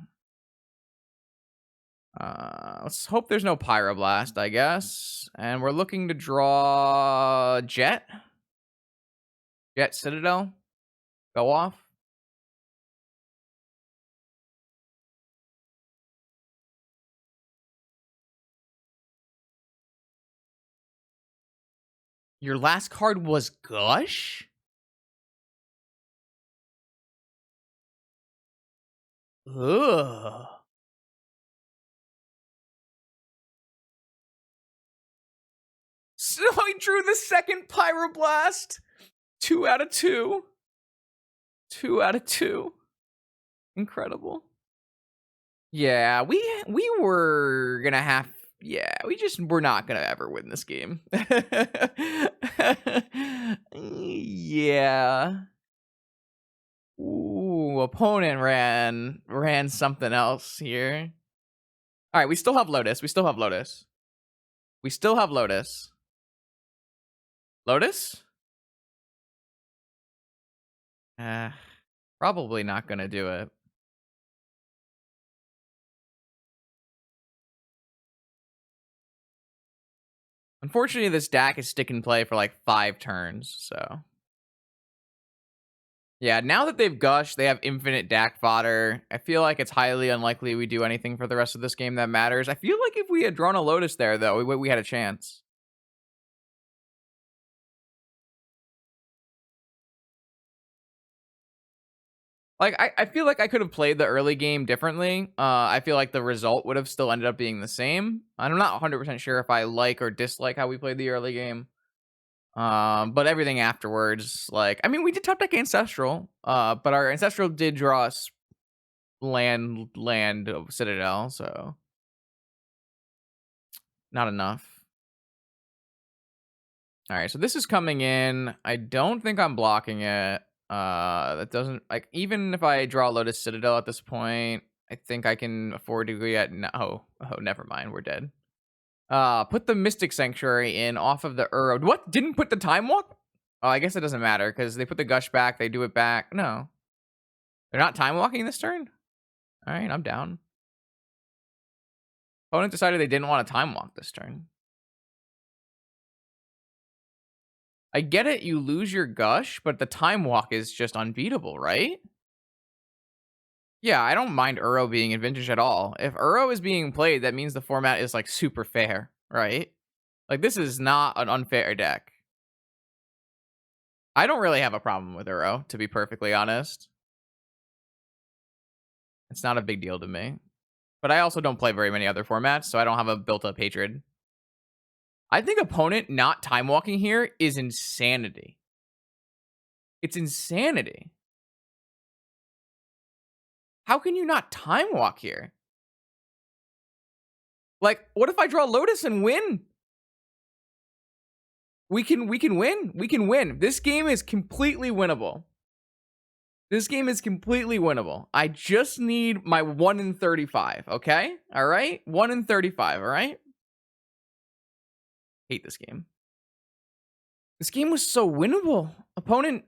A: Let's hope there's no Pyroblast, I guess. And we're looking to draw Jet. Jet Citadel. Go off. Your last card was Gush? Ugh. So I drew the second Pyroblast. 2 out of 2. 2 out of 2. Incredible. Yeah, we were gonna have yeah, we're not gonna ever win this game. Yeah. Ooh, opponent ran something else here. All right, we still have Lotus. We still have Lotus. We still have Lotus. Lotus? Uh, Probably not gonna do it. Unfortunately, this DAC is stick and play for like 5 turns, so. Yeah, now that they've gushed, they have infinite DAC fodder. I feel like it's highly unlikely we do anything for the rest of this game that matters. I feel like if we had drawn a Lotus there, though, we had a chance. Like, I feel like I could have played the early game differently. I feel like the result would have still ended up being the same. I'm not 100% sure if I like or dislike how we played the early game. But everything afterwards, like, I mean, we did top deck Ancestral, but our Ancestral did draw us land of Citadel, so not enough. All right, so this is coming in. I don't think I'm blocking it. That doesn't, like, even if I draw Lotus Citadel at this point, I think I can afford to get no. Oh, never mind. We're dead. Put the Mystic Sanctuary in off of the Uro. What? Didn't put the Time Walk? Oh, I guess it doesn't matter because they put the Gush back. They do it back. No, they're not Time Walking this turn. All right, I'm down. Opponent decided they didn't want to Time Walk this turn. I get it, you lose your Gush, but the Time Walk is just unbeatable, right? Yeah, I don't mind Uro being in Vintage at all. If Uro is being played, that means the format is, like, super fair, right? Like, this is not an unfair deck. I don't really have a problem with Uro, to be perfectly honest. It's not a big deal to me. But I also don't play very many other formats, so I don't have a built-up hatred. I think opponent not time walking here is insanity. It's insanity. How can you not time walk here? Like, what if I draw Lotus and win? We can win. We can win. This game is completely winnable. This game is completely winnable. I just need my 1 in 35, okay? All right? 1 in 35, all right? Hate this game. This game was so winnable. Opponent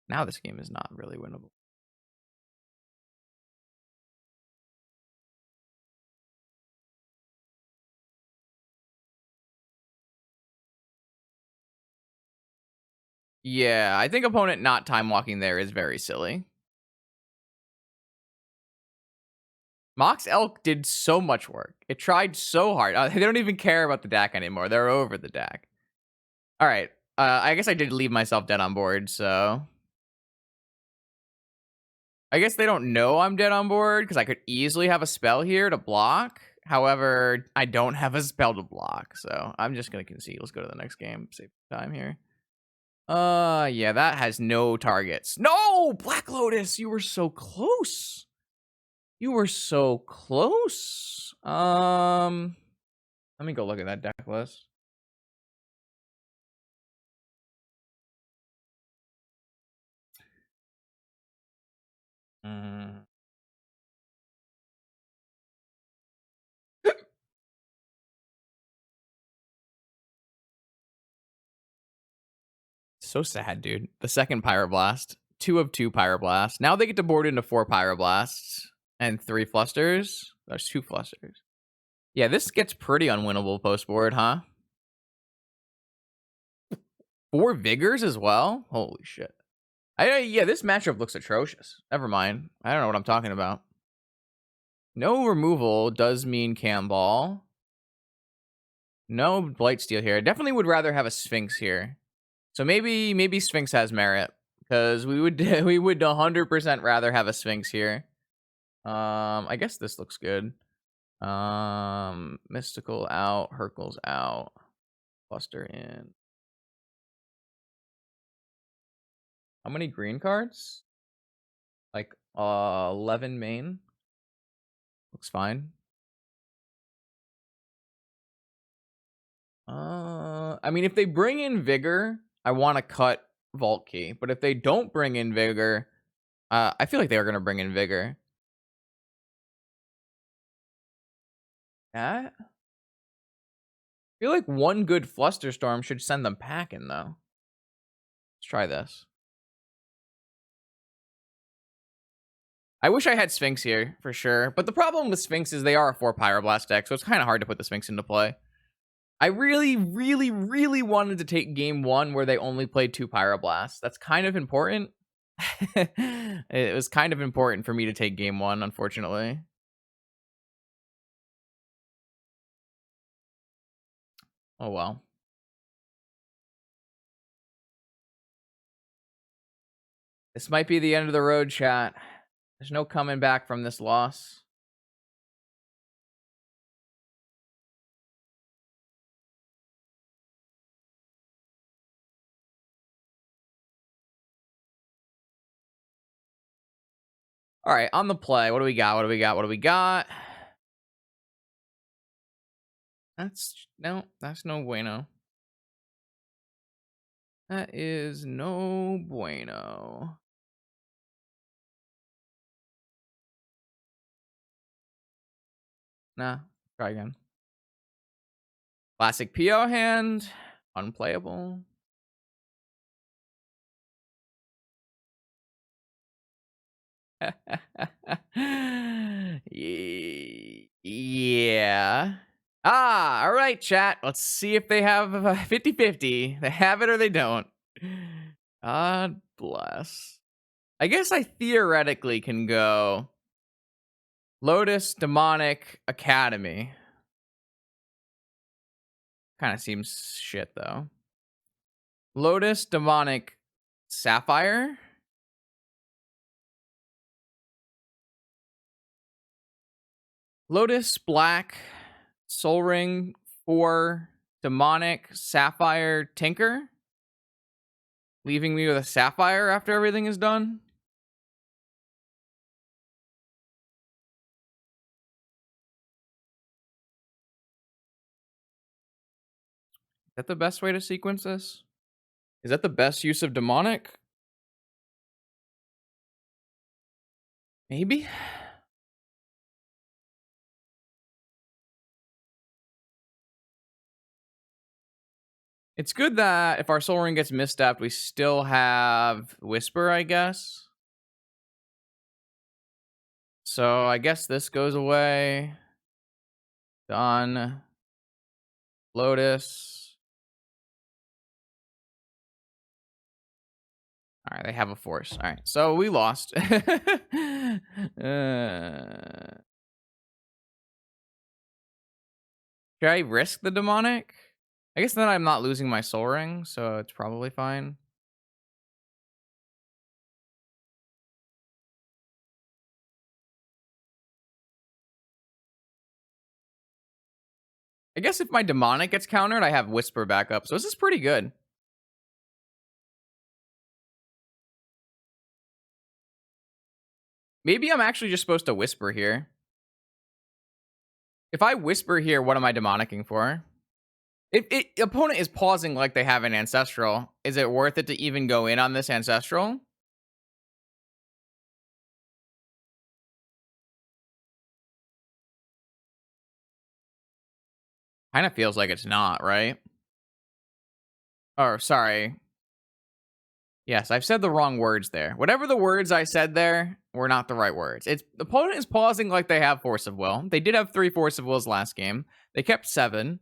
A: now this game is not really winnable. Yeah, I think opponent not time walking there is very silly. Mox Elk did so much work. It tried so hard. They don't even care about the DAC anymore. They're over the DAC. All right. I guess I did leave myself dead on board, so I guess they don't know I'm dead on board because I could easily have a spell here to block. However, I don't have a spell to block, so I'm just gonna concede. Let's go to the next game. Save time here. Yeah, that has no targets. No, Black Lotus, you were so close. You were so close. Let me go look at that deck list. So sad, dude. The second Pyroblast. 2 of 2 Pyroblast. Now they get to board into 4 Pyroblasts and 3 Flusters. There's 2 Flusters. Yeah, this gets pretty unwinnable post board, huh? 4 Vigors as well? Holy shit. Yeah, this matchup looks atrocious. Never mind. I don't know what I'm talking about. No removal does mean Cam Ball. No Blightsteel here. Definitely would rather have a Sphinx here. So maybe Sphinx has merit. Because we would 100% rather have a Sphinx here. I guess this looks good. Mystical out, Hercules out, Cluster in. How many green cards? Like 11 main. Looks fine. I mean, if they bring in Vigor, I want to cut Vault Key. But if they don't bring in Vigor, I feel like they are going to bring in Vigor. I feel like one good Flusterstorm should send them packing, though. Let's try this. I wish I had Sphinx here, for sure. But the problem with Sphinx is they are a 4 Pyroblast deck, so it's kind of hard to put the Sphinx into play. I really, really, really wanted to take game 1 where they only played 2 Pyroblasts. That's kind of important. It was kind of important for me to take game 1, unfortunately. Oh, well. This might be the end of the road, chat. There's no coming back from this loss. All right, on the play. What do we got? What do we got? What do we got? That's no bueno. That is no bueno. Nah, try again. Classic PO hand. Unplayable. Yeah. All right, chat. Let's see if they have 50-50. They have it or they don't. God bless. I guess I theoretically can go Lotus Demonic Academy. Kind of seems shit, though. Lotus Demonic Sapphire. Lotus Black Soul Ring 4 Demonic Sapphire Tinker. Leaving me with a Sapphire after everything is done. Is that the best way to sequence this? Is that the best use of Demonic? Maybe? It's good that if our Soul Ring gets misstepped, we still have Whisper, I guess. So I guess this goes away. Done. Lotus. All right, they have a force. All right, so we lost. Should I risk the Demonic? I guess then I'm not losing my Soul Ring, so it's probably fine. I guess if my Demonic gets countered, I have Whisper back up, so this is pretty good. Maybe I'm actually just supposed to Whisper here. If I Whisper here, what am I Demonicing for? If opponent is pausing like they have an Ancestral, is it worth it to even go in on this Ancestral? Kind of feels like it's not, right? Or, sorry. Yes, I've said the wrong words there. Whatever the words I said there were not the right words. It's the opponent is pausing like they have Force of Will. They did have 3 Force of Wills last game. They kept 7.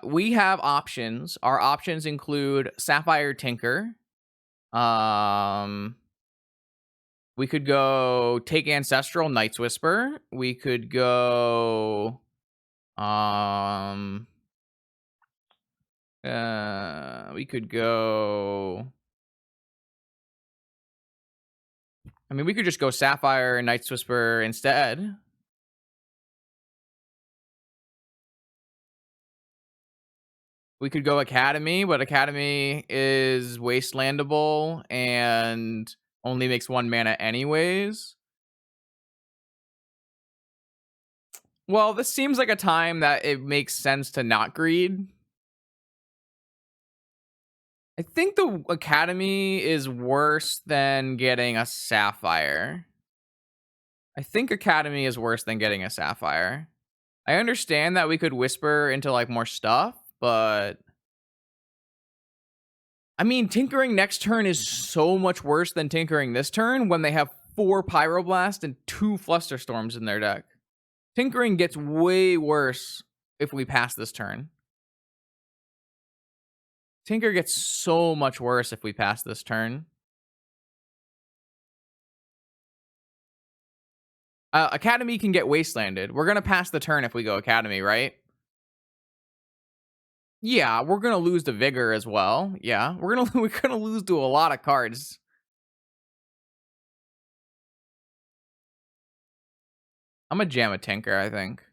A: We have options. Our options include Sapphire Tinker. We could go take Ancestral Night's Whisper. We could go we could go I mean, we could just go Sapphire and Night's Whisper instead. We could go Academy, but Academy is wastelandable and only makes 1 mana anyways. Well, this seems like a time that it makes sense to not greed. I think the Academy is worse than getting a Sapphire. I think Academy is worse than getting a Sapphire. I understand that we could whisper into, like, more stuff, but I mean, tinkering next turn is so much worse than tinkering this turn when they have 4 Pyroblast and 2 Flusterstorms in their deck. Tinkering gets way worse if we pass this turn. Tinker gets so much worse if we pass this turn. Academy can get wastelanded. We're gonna pass the turn if we go Academy, right? Yeah, we're gonna lose to Vigor as well. Yeah, we're gonna lose to a lot of cards. I'm gonna jam a Tinker, I think.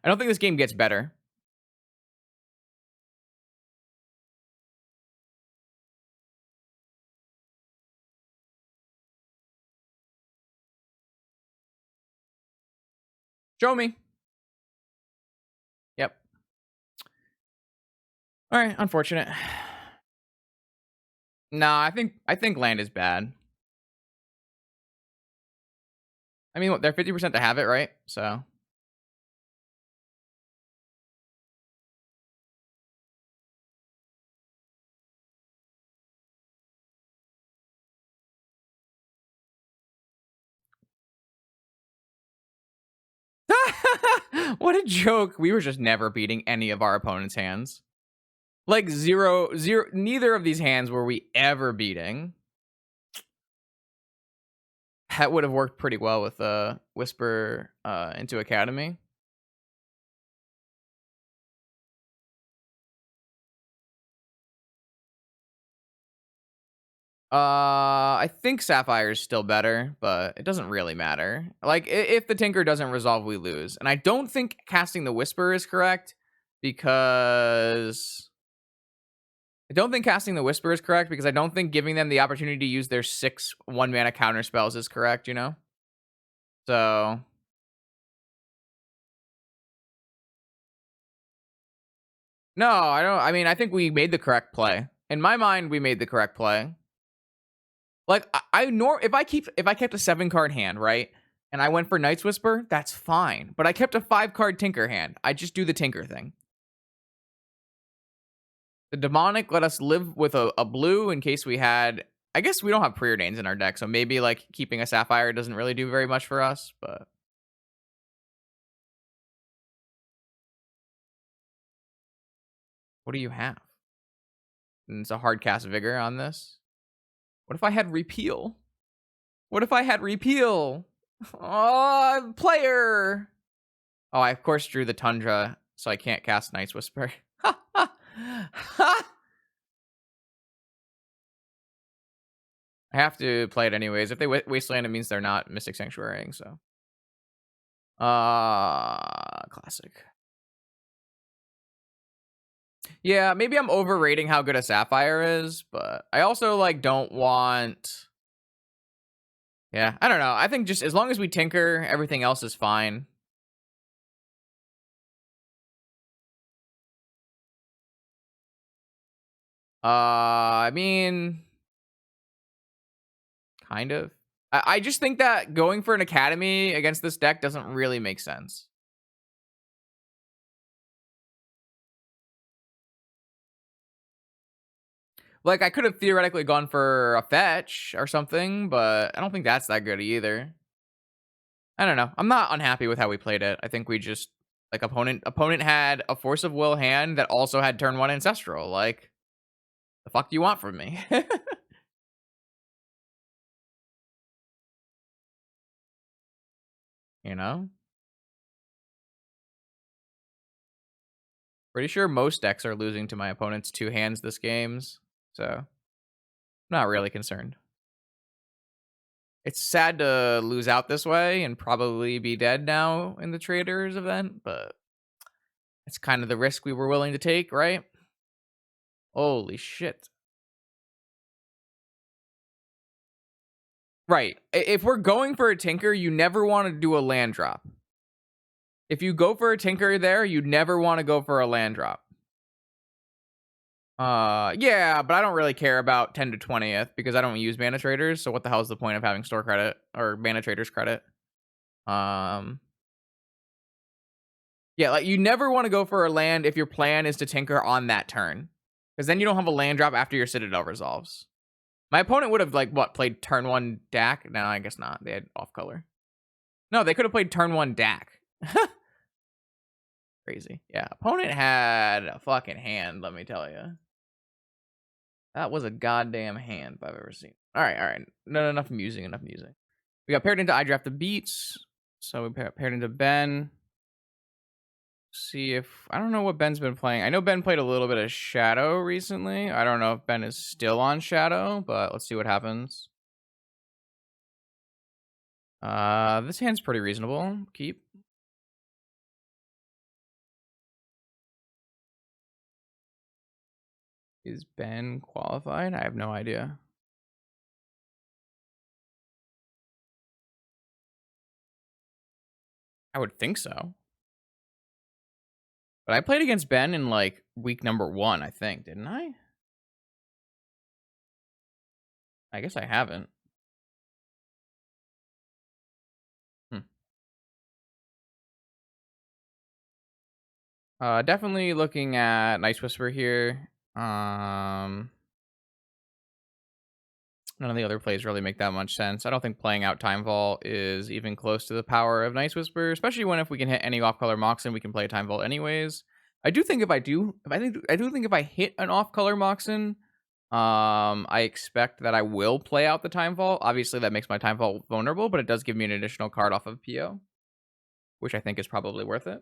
A: I don't think this game gets better. Show me. Yep. All right, unfortunate. Nah, I think land is bad. I mean, they're 50% to have it, right? So what a joke. We were just never beating any of our opponent's hands. Like zero. Neither of these hands were we ever beating. That would have worked pretty well with Whisper into Academy. I think Sapphire is still better, but it doesn't really matter. Like, if the Tinker doesn't resolve, we lose. And I don't think casting the Whisper is correct because I don't think casting the Whisper is correct because I don't think giving them the opportunity to use their 6 1-mana counter spells is correct, you know? So no, I don't. I mean, I think we made the correct play. In my mind, we made the correct play. Like, if I kept a 7-card hand, right, and I went for Night's Whisper, that's fine. But I kept a 5-card Tinker hand. I just do the Tinker thing. The Demonic let us live with a blue in case we had. I guess we don't have Preordains in our deck, so maybe like keeping a Sapphire doesn't really do very much for us. But what do you have? And it's a hard cast Vigor on this. What if I had Repeal? What if I had Repeal? Oh, player. Oh, I of course drew the Tundra, so I can't cast Night's Whisper. I have to play it anyways. If they wasteland, it means they're not Mystic Sanctuarying, so. Classic. Yeah, maybe I'm overrating how good a Sapphire is, but I also, like, don't want. Yeah, I don't know. I think just as long as we tinker, everything else is fine. I mean, kind of. I just think that going for an Academy against this deck doesn't really make sense. Like, I could have theoretically gone for a fetch or something, but I don't think that's that good either. I don't know. I'm not unhappy with how we played it. I think we just, like, opponent had a Force of Will hand that also had turn 1 Ancestral. Like, the fuck do you want from me? You know? Pretty sure most decks are losing to my opponent's 2 hands this games, so I'm not really concerned. It's sad to lose out this way and probably be dead now in the Traders event, but It's kind of the risk we were willing to take, right? Holy shit. Right. If we're going for a tinker, you never want to do a land drop. If you go for a tinker there, you never want to go for a land drop. Yeah, but I don't really care about 10 to 20th because I don't use ManaTraders. So what the hell is the point of having store credit or ManaTraders credit? Um, yeah, like you never want to go for a land if your plan is to tinker on that turn, because then you don't have a land drop after your Citadel resolves. My opponent would have like what played turn one DAC. No, I guess not. They had off color. No, they could have played turn one DAC. Crazy. Yeah, opponent had a fucking hand. Let me tell you. That was a goddamn hand if I've ever seen. All right, all right. No, enough musing, enough musing. We got paired into I Draft the Beats. So we paired into Ben. See if I don't know what Ben's been playing. I know Ben played a little bit of Shadow recently. I don't know if Ben is still on Shadow, but let's see what happens. This hand's pretty reasonable. Keep. Is Ben qualified? I have no idea. I would think so. But I played against Ben in like week number 1, I think, didn't I? I guess I haven't. Definitely looking at Nice Whisper here. None of the other plays really make that much sense. I don't think playing out Time Vault is even close to the power of Nice Whisper, especially when if we can hit any off-color Moxen, we can play Time Vault anyways. I do think I do think if I hit an off-color Moxen, I expect that I will play out the Time Vault. Obviously, that makes my Time Vault vulnerable, but it does give me an additional card off of PO, which I think is probably worth it.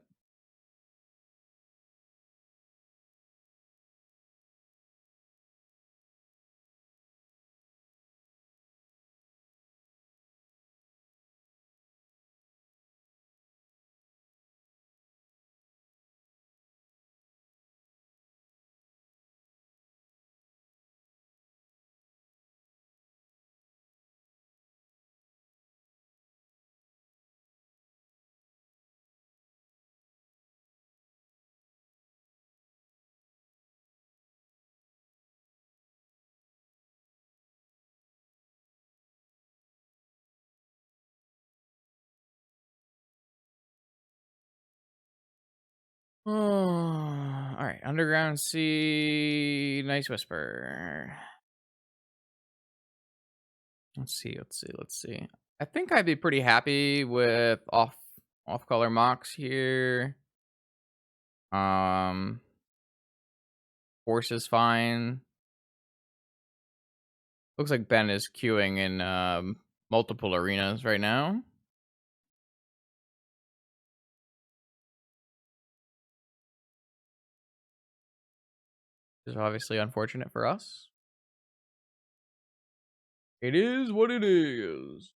A: Oh, all right, Underground Sea, Nice Whisper. Let's see. I think I'd be pretty happy with off color mocks here. Force is fine. Looks like Ben is queuing in multiple arenas right now. This is obviously unfortunate for us. It is what it is.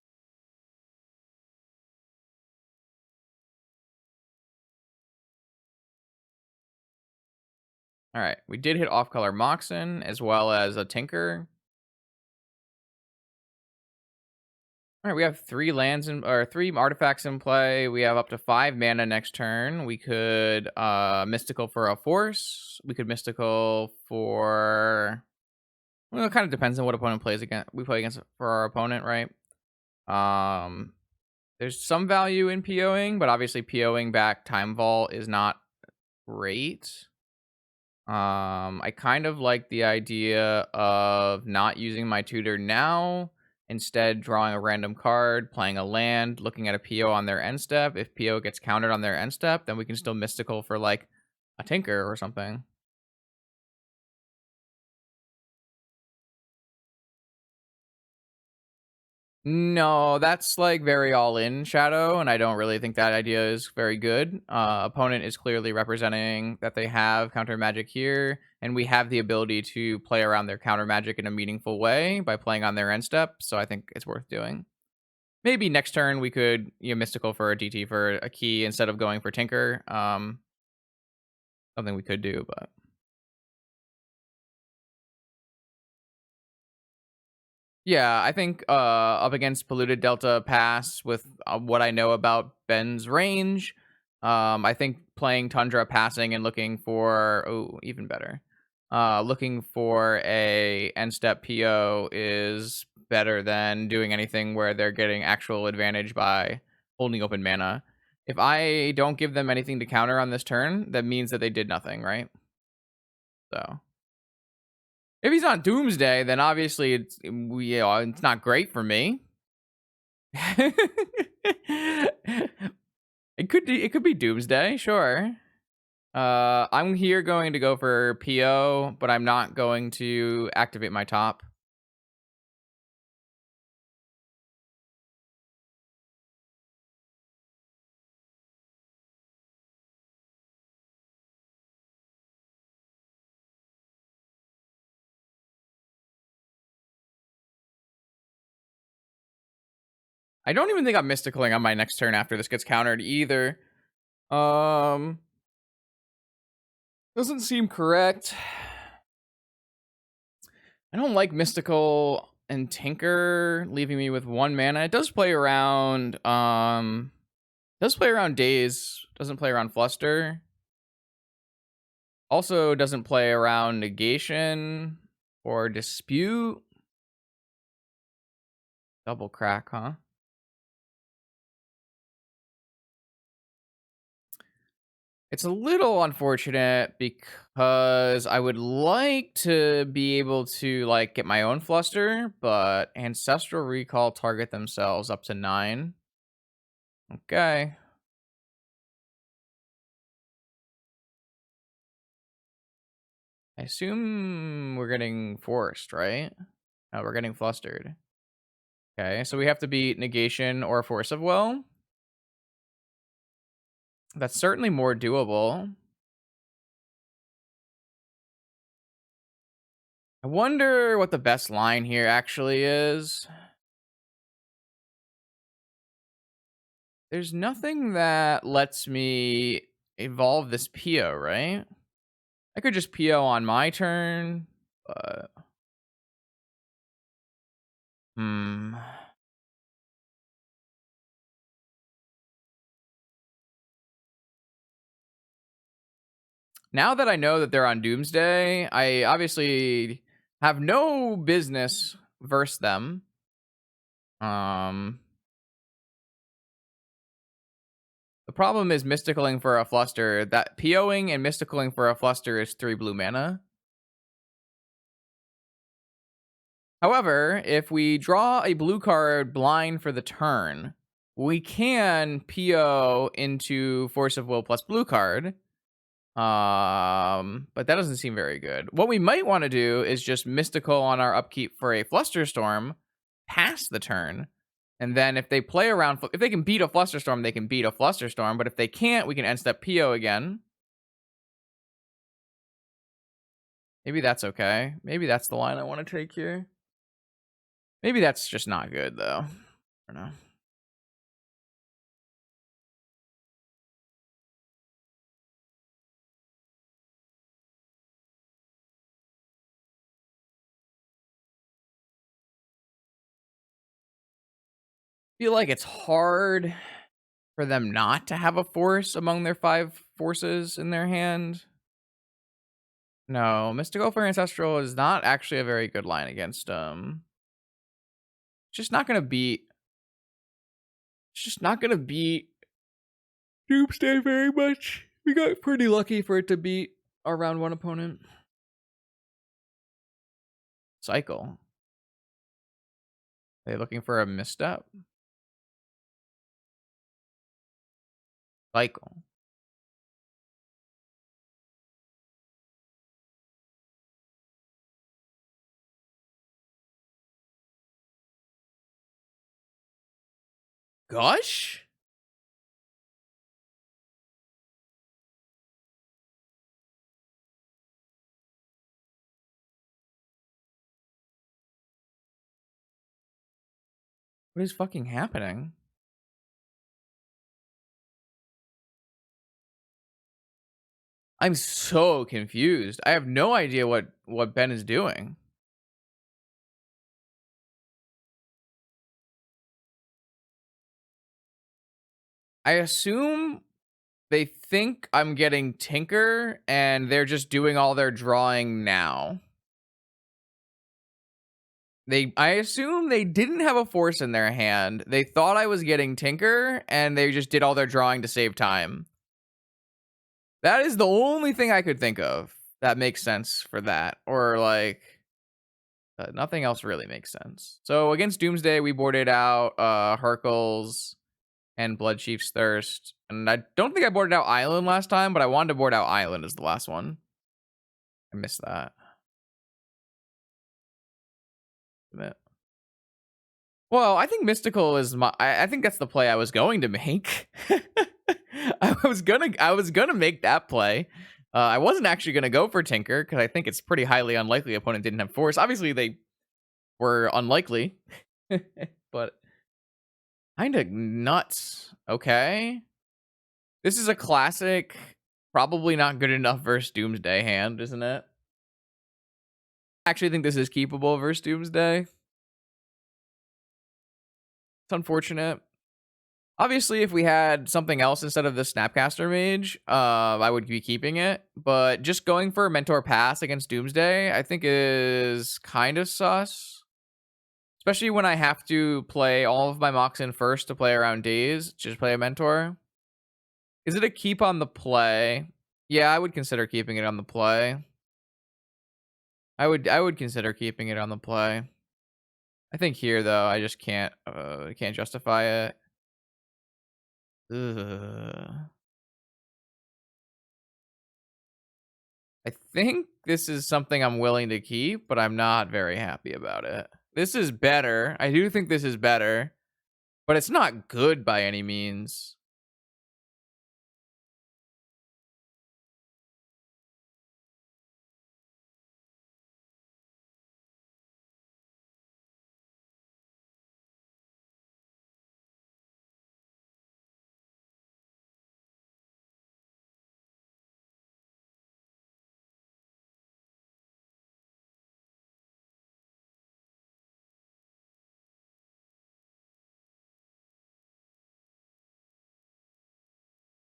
A: All right, we did hit off color Moxen as well as a Tinker. All right, we have 3 lands or 3 artifacts in play. We have up to 5 mana next turn. We could mystical for a force. We could mystical for, well, it kind of depends on what opponent plays against. We play against for our opponent, right? There's some value in POing, but obviously POing back Time Vault is not great. I kind of like the idea of not using my tutor now, instead drawing a random card, playing a land, looking at a PO on their end step. If PO gets countered on their end step, then we can still mystical for like a Tinker or something. No, that's like very all in Shadow, and I don't really think that idea is very good. Opponent is clearly representing that they have counter magic here, and we have the ability to play around their counter magic in a meaningful way by playing on their end step, so I think it's worth doing. Maybe next turn we could mystical for a DT for a key instead of going for Tinker. something we could do, but yeah, I think up against Polluted Delta Pass with what I know about Ben's range, I think playing Tundra passing and looking for even better. Looking for a end step PO is better than doing anything where they're getting actual advantage by holding open mana. If I don't give them anything to counter on this turn, that means that they did nothing, right? So if he's on Doomsday, then obviously it's not great for me. it could be Doomsday, sure. I'm here going to go for PO, but I'm not going to activate my top. I don't even think I'm mysticaling on my next turn after this gets countered either. Um, doesn't seem correct. I don't like mystical and Tinker leaving me with 1 mana. It does play around Daze, doesn't play around Fluster. Also doesn't play around Negation or Dispute. Double crack, huh? It's a little unfortunate because I would like to be able to like get my own Fluster, but Ancestral Recall target themselves up to 9. Okay. I assume we're getting forced, right? No, we're getting flustered. Okay, so we have to beat Negation or Force of Will. That's certainly more doable. I wonder what the best line here actually is. There's nothing that lets me evolve this PO, right? I could just PO on my turn, but hmm. Now that I know that they're on Doomsday, I obviously have no business versus them. The problem is mysticaling for a fluster. That POing and mysticaling for a fluster is 3 blue mana. However, if we draw a blue card blind for the turn, we can PO into Force of Will plus blue card. But that doesn't seem very good. What we might want to do is just mystical on our upkeep for a Flusterstorm past the turn. And then if they play around, if they can beat a Flusterstorm, they can beat a Flusterstorm. But if they can't, we can end step PO again. Maybe that's okay. Maybe that's the line I want to take here. Maybe that's just not good, though. I don't know. Feel like it's hard for them not to have a force among their 5 forces in their hand. No, Mystical for Ancestral is not actually a very good line against just not gonna beat it's just not gonna beat Doomsday very much. We got pretty lucky for it to beat our round 1 opponent. Cycle. Are they looking for a misstep? Cycle. Gush? What is fucking happening? I'm so confused. I have no idea what Ben is doing. I assume they think I'm getting Tinker, and they're just doing all their drawing now. I assume they didn't have a force in their hand. They thought I was getting Tinker, and they just did all their drawing to save time. That is the only thing I could think of that makes sense for that. Or, like, nothing else really makes sense. So, against Doomsday, we boarded out Hercules and Bloodchief's Thirst. And I don't think I boarded out Island last time, but I wanted to board out Island as the last one. I missed that. Well, I think Mystical is I think that's the play I was going to make. I was gonna make that play. I wasn't actually gonna go for Tinker because I think it's pretty highly unlikely opponent didn't have force. Obviously, they were unlikely, but kinda nuts. Okay, this is a classic, probably not good enough versus Doomsday hand, isn't it? I actually think this is keepable versus Doomsday. It's unfortunate. Obviously, if we had something else instead of the Snapcaster Mage, I would be keeping it. But just going for Mentor Pass against Doomsday, I think is kind of sus. Especially when I have to play all of my mocks in first to play around Days, just play a Mentor. Is it a keep on the play? Yeah, I would consider keeping it on the play. I would consider keeping it on the play. I think here though, I just can't justify it. Ugh. I think this is something I'm willing to keep, but I'm not very happy about it. This is better. I do think this is better, but it's not good by any means.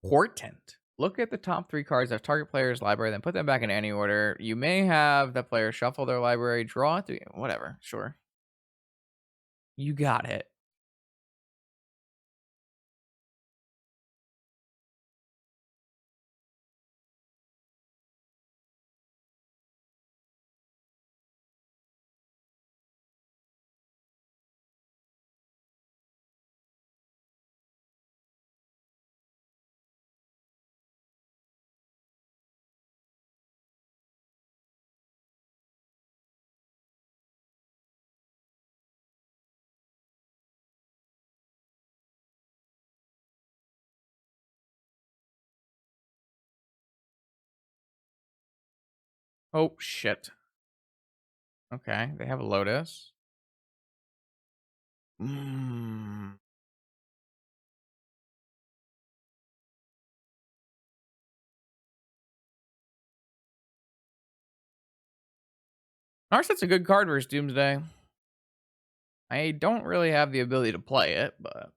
A: Portent. Look at the top 3 cards of target player's library, then put them back in any order. You may have the player shuffle their library, draw 3, whatever, sure. You got it. Oh, shit. Okay, they have a Lotus. Mm. Narset's a good card versus Doomsday. I don't really have the ability to play it, but...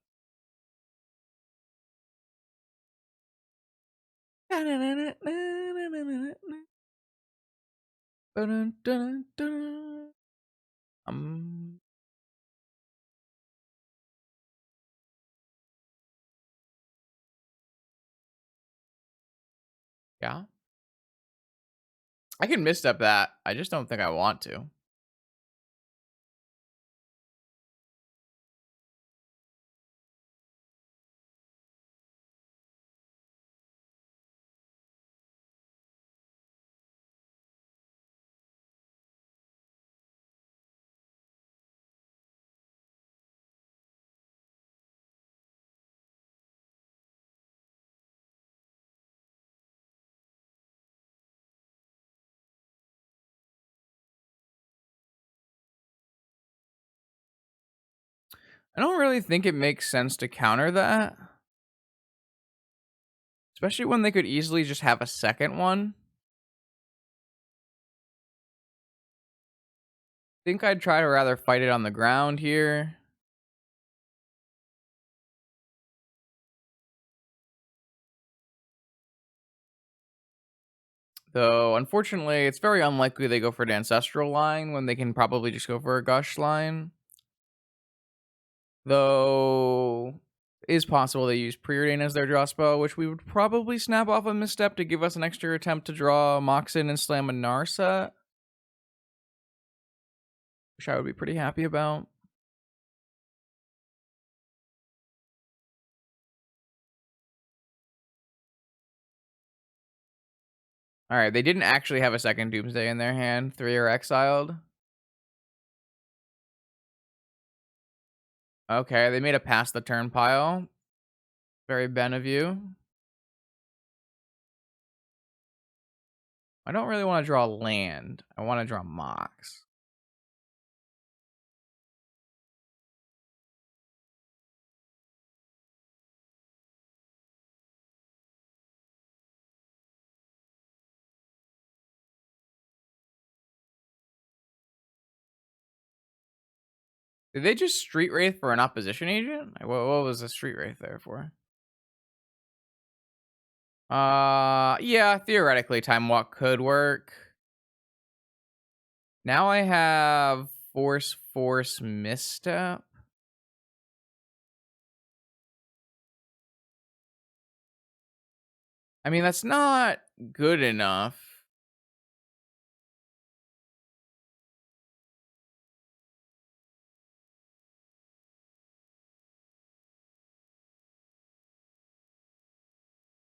A: Um, yeah. I can misstep that. I just don't think I want to. I don't really think it makes sense to counter that. Especially when they could easily just have a second one. Think I'd try to rather fight it on the ground here. Though, unfortunately, it's very unlikely they go for an Ancestral line when they can probably just go for a Gush line. Though, it is possible they use Preordain as their draw spell, which we would probably snap off a misstep to give us an extra attempt to draw Moxin and slam a Narset. Which I would be pretty happy about. Alright, they didn't actually have a second Doomsday in their hand. 3 are exiled. Okay, they made a pass the turn pile. Very Ben of you. I don't really want to draw land. I want to draw Mox. Did they just Street Wraith for an opposition agent? What was the Street Wraith there for? Yeah, theoretically, Time Walk could work. Now I have Force, Misstep. I mean, that's not good enough.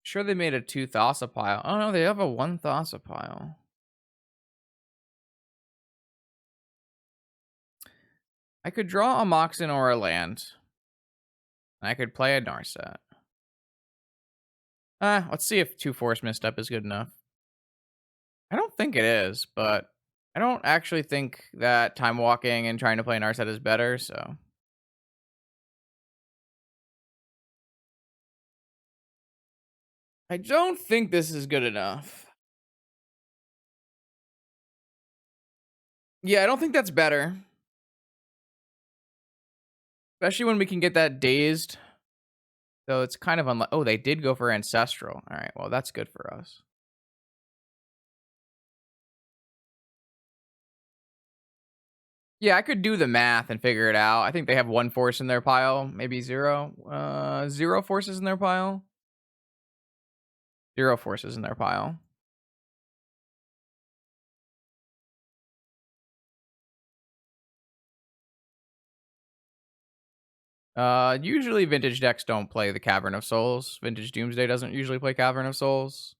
A: Sure, they made a 2 Thassa pile. Oh no, they have a 1 Thassa pile. I could draw a Moxin or a land. I could play a Narset. Let's see if 2 Force Misstep is good enough. I don't think it is, but I don't actually think that Time Walking and trying to play Narset is better, so. I don't think this is good enough. Yeah, I don't think that's better. Especially when we can get that dazed. So it's kind of unlike. Oh, they did go for Ancestral. All right, well, that's good for us. Yeah, I could do the math and figure it out. I think they have 1 force in their pile, maybe 0. 0 forces in their pile. 0 forces in their pile. Usually vintage decks don't play the Cavern of Souls. Vintage Doomsday doesn't usually play Cavern of Souls.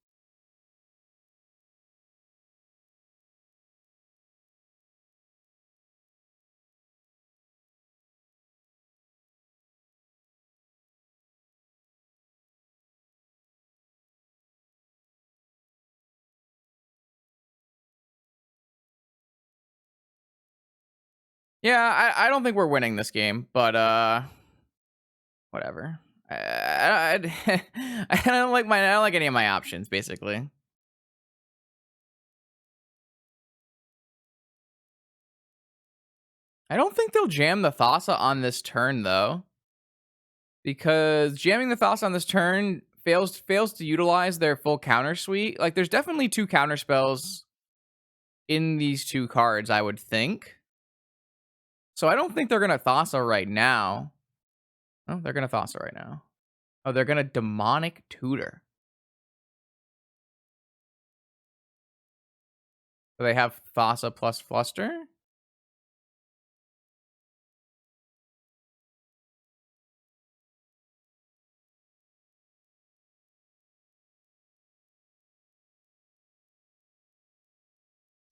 A: Yeah, I don't think we're winning this game, but whatever. I don't like any of my options basically. I don't think they'll jam the Thassa on this turn though, because jamming the Thassa on this turn fails to utilize their full counter suite. Like, there's definitely 2 counter spells in these 2 cards, I would think. So I don't think they're gonna Thassa right now. Oh, they're gonna Thassa right now. Oh, they're gonna Demonic Tutor. So they have Thassa plus Fluster.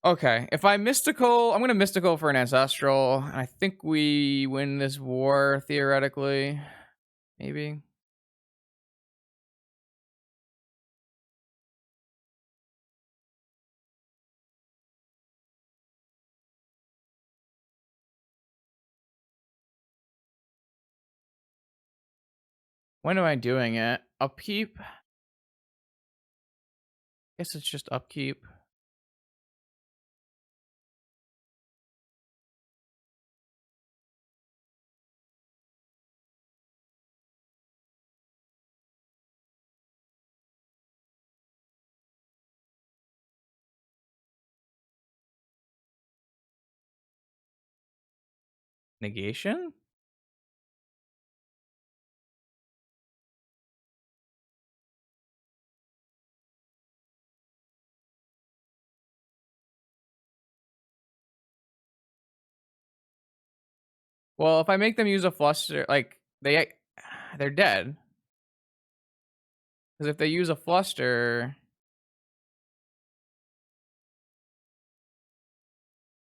A: Okay, if I Mystical, I'm gonna Mystical for an Ancestral. I think we win this war, theoretically. Maybe. When am I doing it? A peep. Guess it's just upkeep. Negation? Well, if I make them use a fluster, like they're dead. Because if they use a fluster,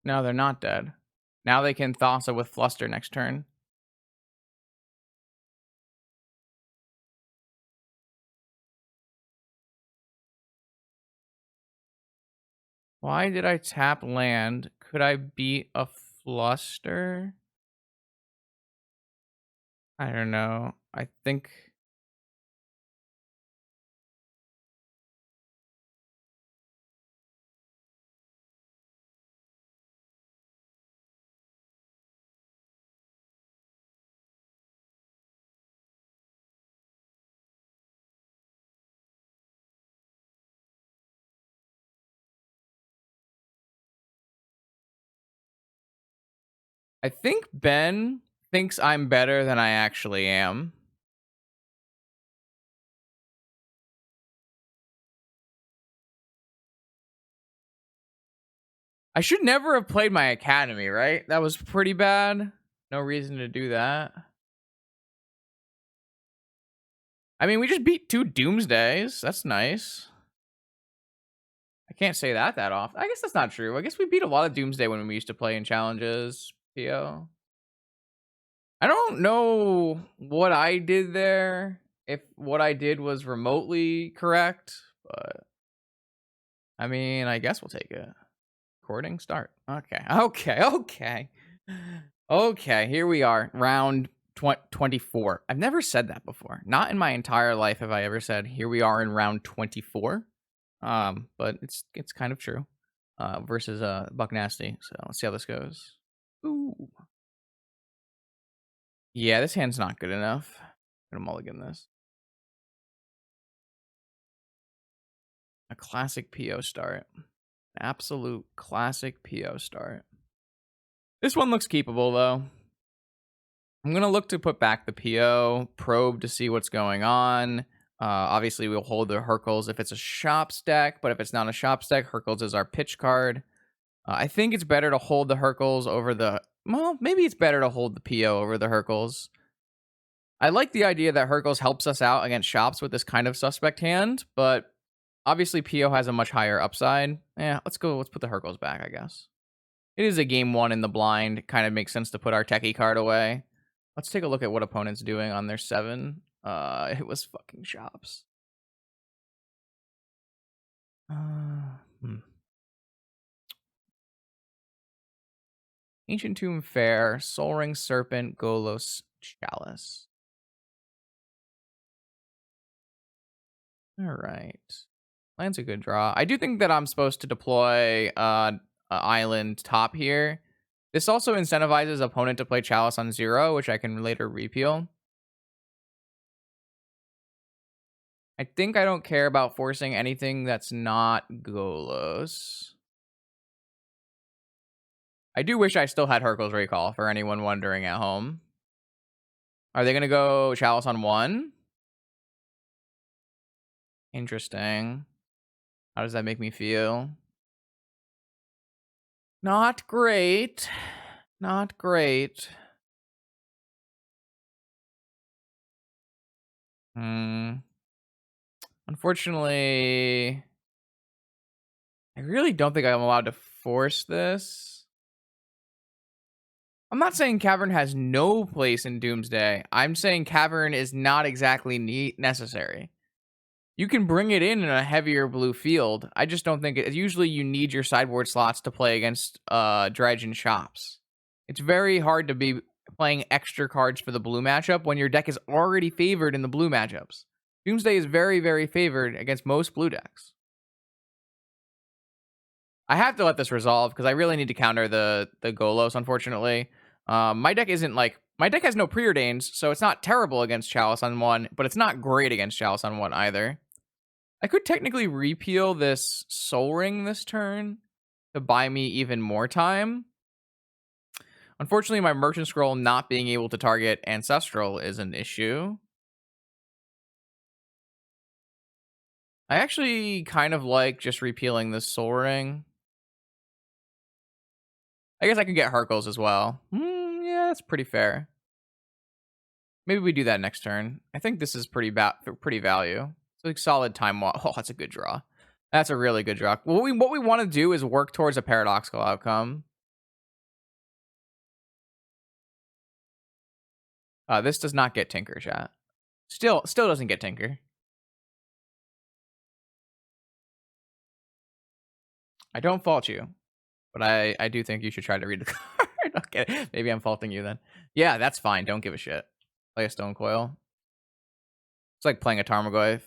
A: no, they're not dead. Now they can Thassa with fluster next turn. Why did I tap land? Could I beat a fluster? I don't know. I think Ben thinks I'm better than I actually am. I should never have played my academy, right? That was pretty bad. No reason to do that. I mean, we just beat 2 Doomsdays. That's nice. I can't say that often. I guess that's not true. I guess we beat a lot of Doomsday when we used to play in challenges, PO. I don't know what I did there, if what I did was remotely correct, but I mean, I guess we'll take it. Recording start. Okay. Okay, here we are. Round 24. I've never said that before. Not in my entire life have I ever said here we are in round 24. But it's kind of true. Versus Buck Nasty. So let's see how this goes. Ooh. Yeah, this hand's not good enough. I'm gonna mulligan this. A classic PO start. Absolute classic PO start. This one looks keepable though. I'm gonna look to put back the PO, probe to see what's going on. Obviously, we'll hold the Hercules if it's a shops deck, but if it's not a shops deck, Hercules is our pitch card. I think it's better to hold the Hercules over the... Well, maybe it's better to hold the PO over the Hercules. I like the idea that Hercules helps us out against shops with this kind of suspect hand, but obviously PO has a much higher upside. Yeah, let's put the Hercules back, I guess. It is a game 1 in the blind. It kind of makes sense to put our techie card away. Let's take a look at what opponent's doing on their 7. It was fucking shops. Ancient Tomb Fair, Soul Ring Serpent, Golos Chalice. All right. Land's a good draw. I do think that I'm supposed to deploy island top here. This also incentivizes opponent to play Chalice on 0, which I can later repeal. I think I don't care about forcing anything that's not Golos. I do wish I still had Hercules Recall for anyone wondering at home. Are they going to go Chalice on 1? Interesting. How does that make me feel? Not great. Not great. Unfortunately, I really don't think I'm allowed to force this. I'm not saying Cavern has no place in Doomsday. I'm saying Cavern is not exactly necessary. You can bring it in a heavier blue field. I just don't think usually you need your sideboard slots to play against Dredge and Shops. It's very hard to be playing extra cards for the blue matchup when your deck is already favored in the blue matchups. Doomsday is very, very favored against most blue decks. I have to let this resolve because I really need to counter the Golos, unfortunately. My deck isn't like my deck has no preordains, so it's not terrible against Chalice on 1, but it's not great against Chalice on 1 either. I could technically repeal this Soul Ring this turn to buy me even more time. Unfortunately, my Merchant Scroll not being able to target Ancestral is an issue. I actually kind of like just repealing this Soul Ring. I guess I can get Hercules as well. Yeah, that's pretty fair. Maybe we do that next turn. I think this is pretty value. It's like solid time walk. Oh, that's a good draw. That's a really good draw. What we want to do is work towards a paradoxical outcome. This does not get Tinker, chat. Still doesn't get Tinker. I don't fault you, but I do think you should try to read the card. Okay, maybe I'm faulting you then. Yeah, that's fine. Don't give a shit. Play a Stone Coil. It's like playing a Tarmogoyf.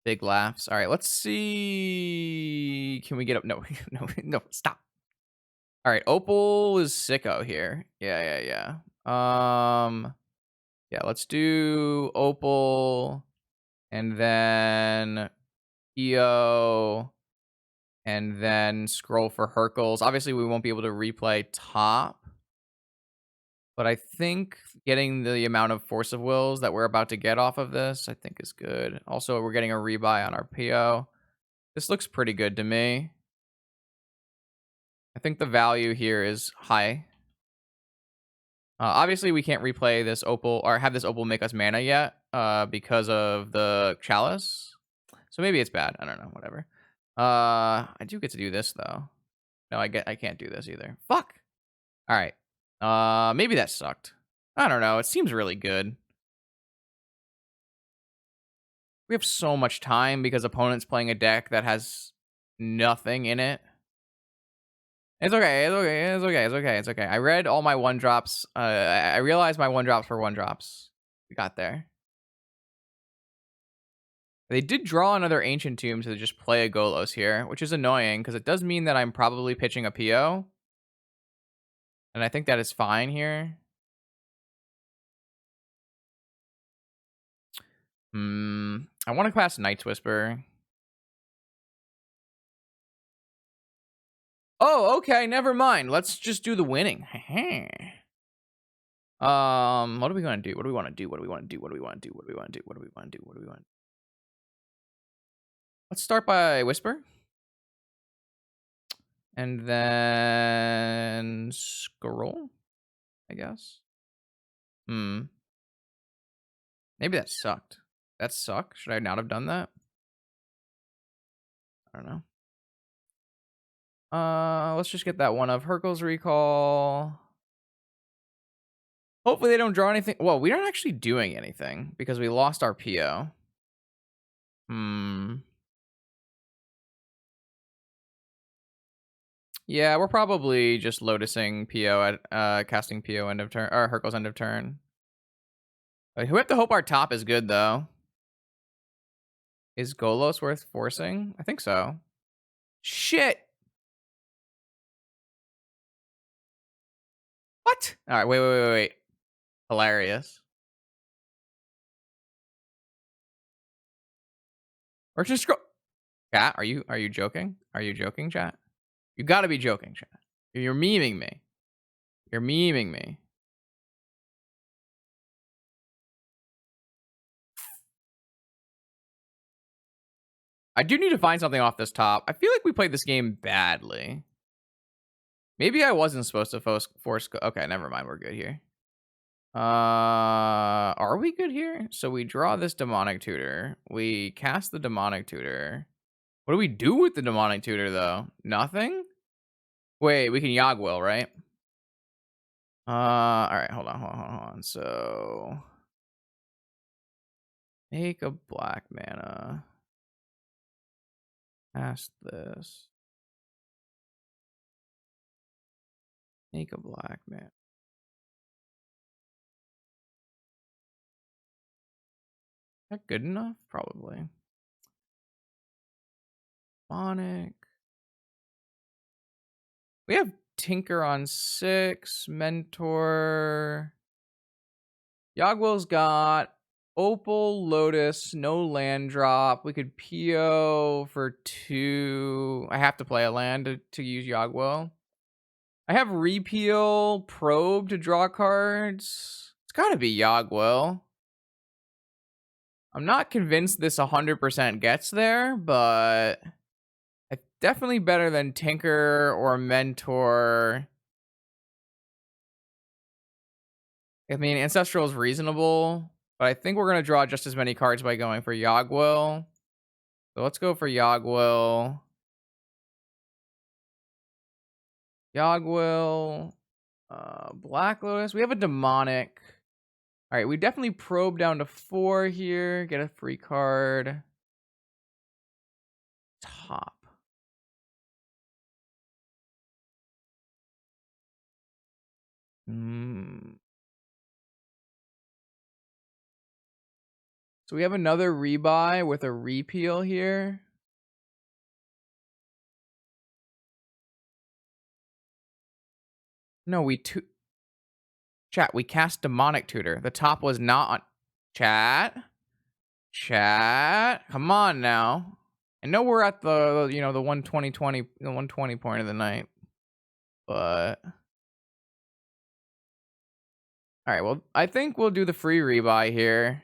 A: Big laughs. All right, let's see. Can we get up? No, no, stop. All right, Opal is sicko here. Yeah. Yeah, let's do Opal, and then EO, and then scroll for Hercules. Obviously, we won't be able to replay top, but I think getting the amount of Force of Wills that we're about to get off of this, I think is good. Also, we're getting a rebuy on our PO. This looks pretty good to me. I think the value here is high. Obviously, we can't replay this Opal or have this Opal make us mana yet because of the Chalice. So maybe it's bad. I don't know. Whatever. I do get to do this though. No, I can't do this either. Fuck. All right. Maybe that sucked. I don't know. It seems really good. We have so much time because opponent's playing a deck that has nothing in it. It's okay. It's okay. I read all my 1-drops. I realized my 1-drops were 1-drops. We got there. They did draw another Ancient Tomb to just play a Golos here, which is annoying because it does mean that I'm probably pitching a PO. And I think that is fine here. I want to cast Night's Whisper. Oh, okay, never mind. Let's just do the winning. What are we gonna do? What do we want to do? What do we want to do? What do we want to do? What do we want to do? What do we want to do? What do we want? Let's start by Whisper. And then scroll, I guess. Maybe that sucked. That sucked. Should I not have done that? I don't know. Let's just get that one of Hercules Recall. Hopefully they don't draw anything. Well, we aren't actually doing anything because we lost our PO. Yeah, we're probably just lotusing PO at casting PO end of turn or Hercules end of turn. We have to hope our top is good though. Is Golos worth forcing? I think so. Shit. What? All right, wait. Hilarious. Or just scroll. Chat, are you joking? Are you joking, chat? You gotta be joking, chat. You're memeing me. You're memeing me. I do need to find something off this top. I feel like we played this game badly. Maybe I wasn't supposed to force. Okay, never mind. We're good here. Are we good here? So we draw this Demonic Tutor. We cast the Demonic Tutor. What do we do with the Demonic Tutor though? Nothing? Wait, we can Yogwill, right? All right, hold on. So make a black mana. Cast this. Make a black mana. Is that good enough? Probably. Demonic. We have Tinker on 6, Mentor. Yogwell's got Opal, Lotus, no land drop. We could PO for 2. I have to play a land to use Yogwell. I have Repeal, Probe to draw cards. It's gotta be Yogwell. I'm not convinced this 100% gets there, but it's definitely better than Tinker or Mentor. I mean, Ancestral is reasonable, but I think we're going to draw just as many cards by going for Yogwell. So let's go for Yogwell. Yogwell. Black Lotus. We have a Demonic. All right, we definitely probe down to 4 here. Get a free card. Top. So we have another rebuy with a repeal here. No, chat, we cast Demonic Tutor. The top was not on chat. Come on now. I know we're at the, the 120 the 120 point of the night. But all right, well, I think we'll do the free rebuy here.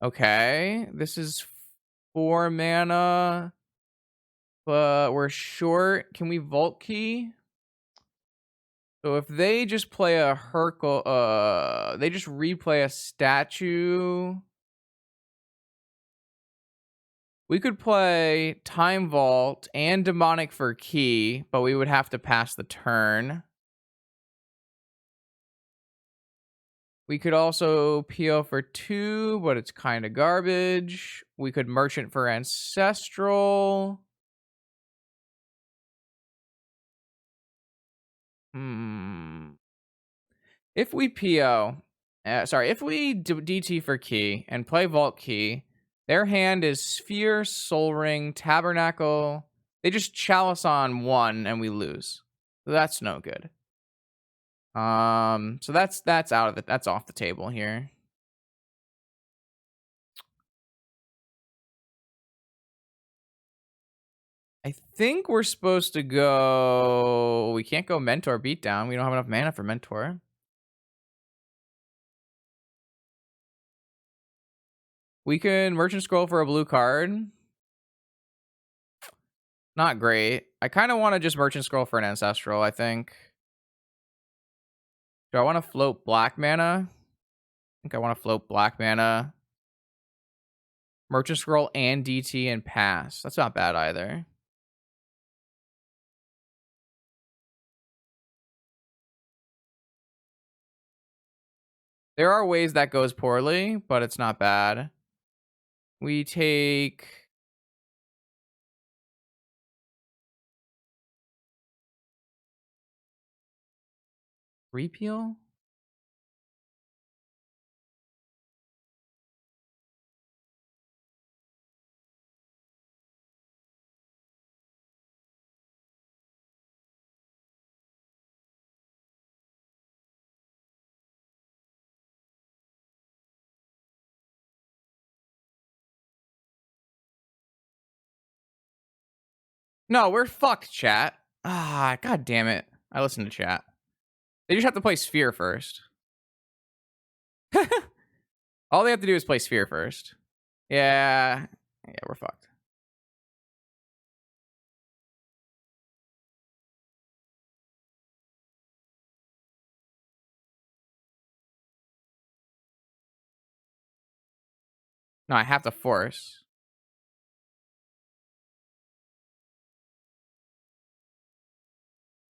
A: Okay, this is 4 mana, but we're short. Can we Vault Key? So if they just play a Hercule, they just replay a statue. We could play Time Vault and Demonic for key, but we would have to pass the turn. We could also PO for 2, but it's kind of garbage. We could Merchant for Ancestral. If we PO, if we DT for key and play Vault Key, their hand is Sphere, Soul Ring, Tabernacle. They just Chalice on 1 and we lose. So that's no good. So that's off the table here. I think we're supposed to go. We can't go Mentor Beatdown. We don't have enough mana for Mentor. We can Merchant Scroll for a blue card. Not great. I kind of want to just Merchant Scroll for an Ancestral, I think. Do I want to float black mana? I think I want to float black mana. Merchant Scroll and DT and pass. That's not bad either. There are ways that goes poorly, but it's not bad. We take... Repeal? No, we're fucked, chat. Ah, god damn it. I listened to chat. They just have to play Sphere first. All they have to do is play Sphere first. Yeah, we're fucked. No, I have to force.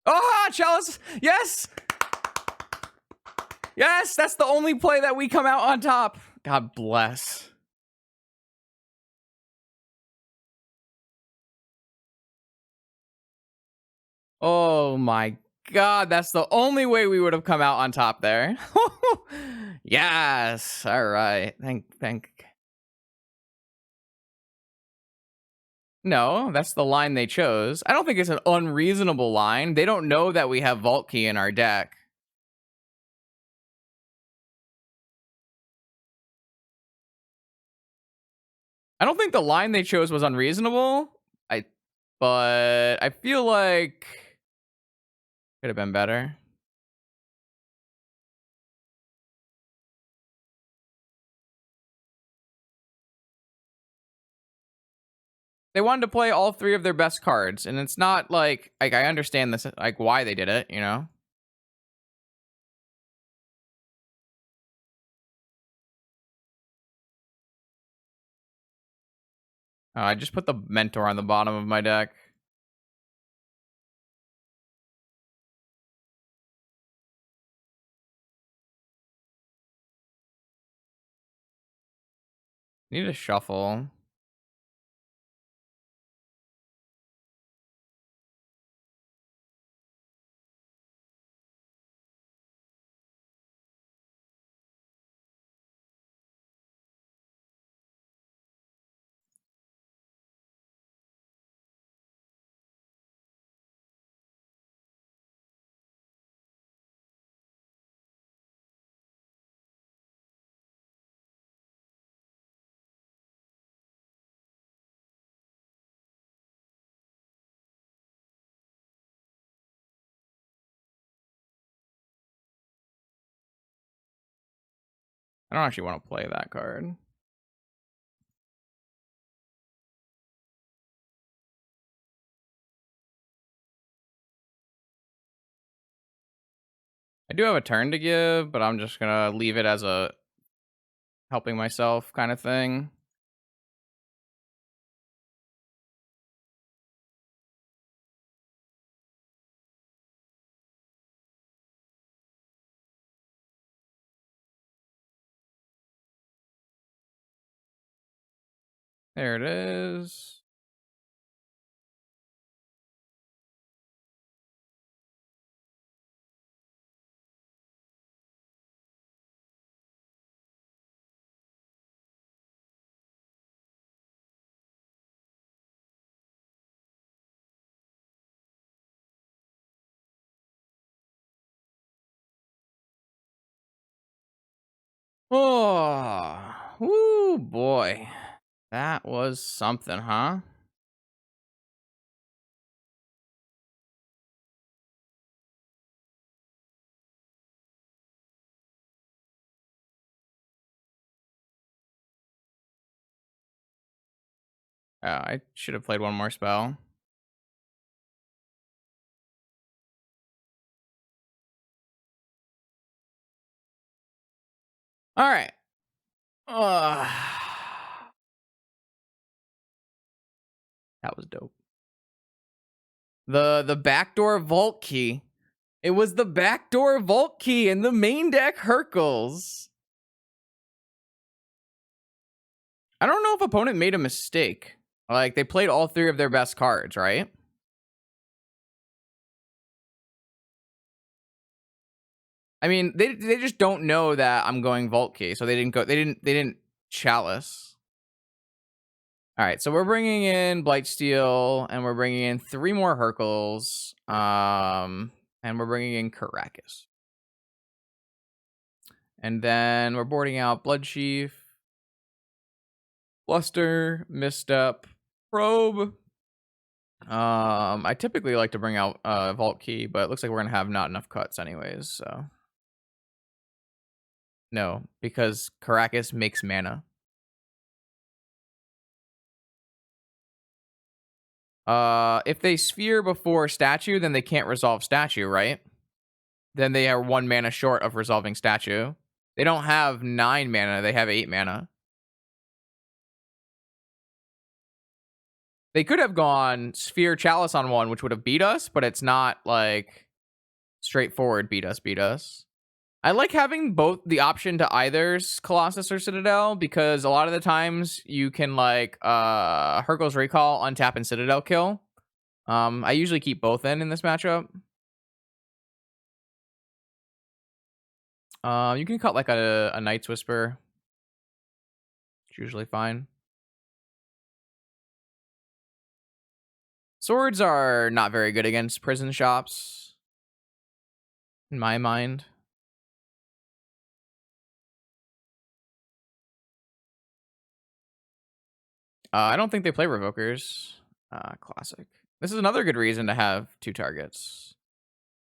A: Oh, Chalice! Yes! Yes, that's the only play that we come out on top. God bless. Oh my god, that's the only way we would have come out on top there. Yes. All right. Thank No, that's the line they chose. I don't think it's an unreasonable line. They don't know that we have Vault Key in our deck. I don't think the line they chose was unreasonable. But I feel like could have been better. They wanted to play all three of their best cards, and it's not like I understand this, like why they did it, you know. I just put the Mentor on the bottom of my deck. Need a shuffle. I don't actually want to play that card. I do have a turn to give, but I'm just gonna leave it as a helping myself kind of thing. There it is. Oh, woo, boy. That was something, huh? I should have played one more spell. All right. Uh, that was dope. The backdoor vault key. It was the backdoor vault key in the main deck Hercules. I don't know if opponent made a mistake. Like they played all three of their best cards, right? I mean, they just don't know that I'm going vault key, so they didn't go. They didn't chalice. All right, so we're bringing in Blightsteel, and we're bringing in 3 more Hercules, and we're bringing in Caracas. And then we're boarding out Bloodsheaf, Bluster, Misstep, Probe. I typically like to bring out Vault Key, but it looks like we're gonna have not enough cuts anyways, so. No, because Caracas makes mana. If they sphere before statue, then they can't resolve statue, right? Then they are 1 mana short of resolving statue. They don't have 9 mana, they have 8 mana. They could have gone Sphere Chalice on 1, which would have beat us, but it's not like straightforward beat us. I like having both the option to either Colossus or Citadel because a lot of the times you can like Hercules Recall, untap, and Citadel kill. I usually keep both in this matchup. You can cut like a Night's Whisper. It's usually fine. Swords are not very good against prison shops, in my mind. I don't think they play Revokers. Classic. This is another good reason to have 2 targets.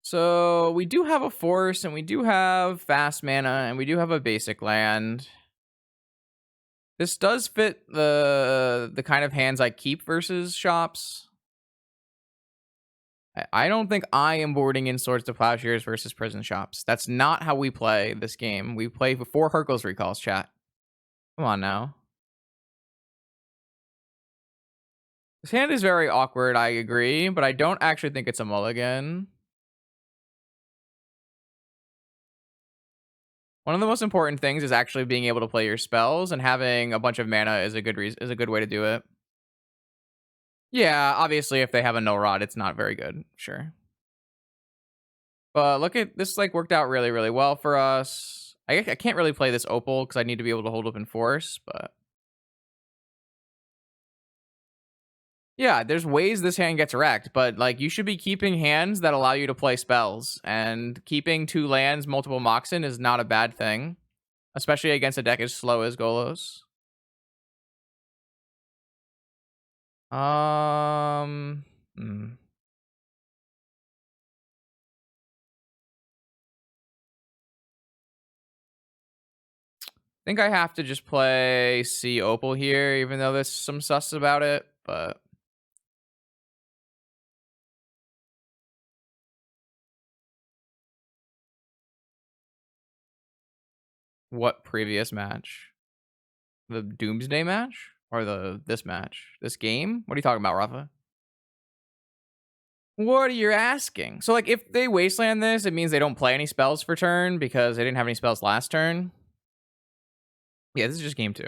A: So, we do have a force, and we do have fast mana, and we do have a basic land. This does fit the kind of hands I keep versus shops. I don't think I am boarding in Swords to Plowshares versus prison shops. That's not how we play this game. We play for Hercules recalls, chat. Come on now. This hand is very awkward, I agree, but I don't actually think it's a mulligan. One of the most important things is actually being able to play your spells, and having a bunch of mana is a good way to do it. Yeah, obviously if they have a no rod, it's not very good. Sure. But look at this, like, worked out really, really well for us. I can't really play this Opal because I need to be able to hold up in force, but yeah, there's ways this hand gets wrecked, but like you should be keeping hands that allow you to play spells, and keeping 2 lands, multiple Moxen is not a bad thing, especially against a deck as slow as Golos. Hmm. I think I have to just play C Opal here, even though there's some sus about it, but what previous match? The Doomsday match? Or this match? This game? What are you talking about, Rafa? What are you asking? So, like, if they wasteland this, it means they don't play any spells for turn because they didn't have any spells last turn. Yeah, this is just game 2.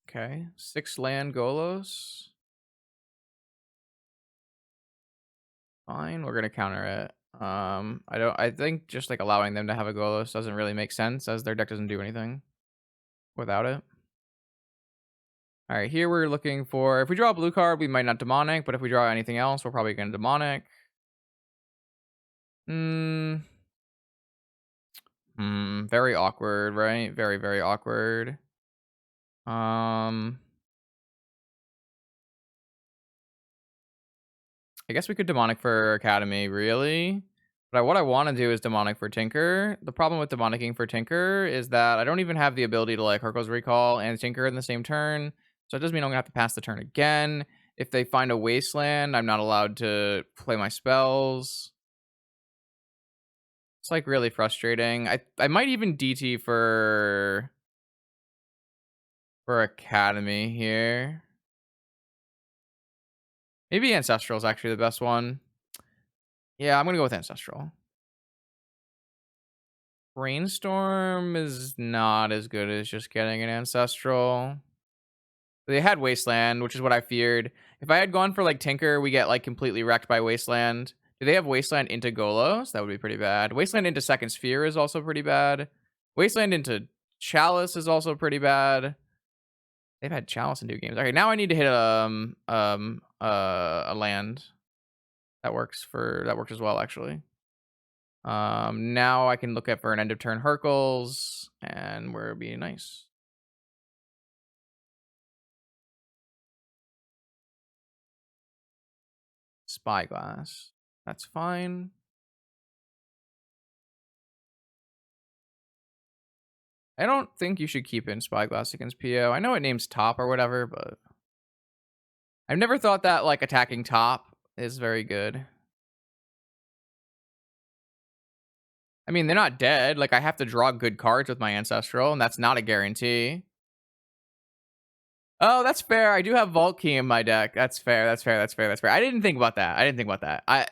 A: Okay, 6 land Golos. Fine, we're gonna counter it. I think just like allowing them to have a Golos doesn't really make sense, as their deck doesn't do anything without it. All right, here we're looking for, if we draw a blue card, we might not demonic, but if we draw anything else, we're probably gonna demonic. Very awkward, right? Very, very awkward. I guess we could demonic for Academy, really. But what I want to do is demonic for Tinker. The problem with demonicking for Tinker is that I don't even have the ability to like Hercules Recall and Tinker in the same turn. So it does mean I'm gonna have to pass the turn again. If they find a wasteland, I'm not allowed to play my spells. It's like really frustrating. I might even DT for Academy here. Maybe Ancestral is actually the best one. Yeah, I'm gonna go with Ancestral. Brainstorm is not as good as just getting an Ancestral. They had Wasteland, which is what I feared. If I had gone for like Tinker, we get like completely wrecked by Wasteland. Do they have Wasteland into Golos? That would be pretty bad. Wasteland into Second Sphere is also pretty bad. Wasteland into Chalice is also pretty bad. They've had Chalice in 2 games. Okay, now I need to hit a land. That works as well, actually. Now I can look at for an end of turn Hercules, and we're being nice. Spyglass. That's fine. I don't think you should keep in Spyglass against PO. I know it names top or whatever, but I've never thought that like attacking top is very good. I mean, they're not dead. Like I have to draw good cards with my ancestral, and that's not a guarantee. Oh, that's fair. I do have Vault Key in my deck. That's fair. That's fair. That's fair. That's fair. I didn't think about that. I didn't think about that.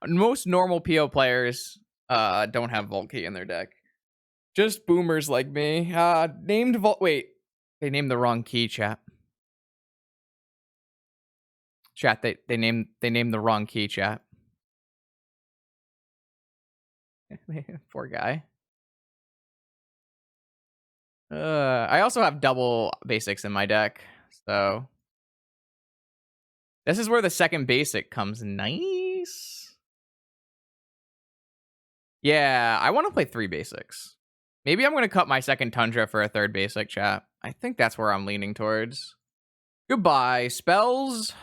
A: Most normal PO players don't have Vault Key in their deck. Just boomers like me. Named Vault. Wait, they named the wrong key, chat. Chat. They named the wrong key, chat. Poor guy. I also have double basics in my deck, so this is where the second basic comes nice. Yeah, I want to play 3 basics. Maybe I'm going to cut my second Tundra for a third basic, chat. I think that's where I'm leaning towards. Goodbye, spells.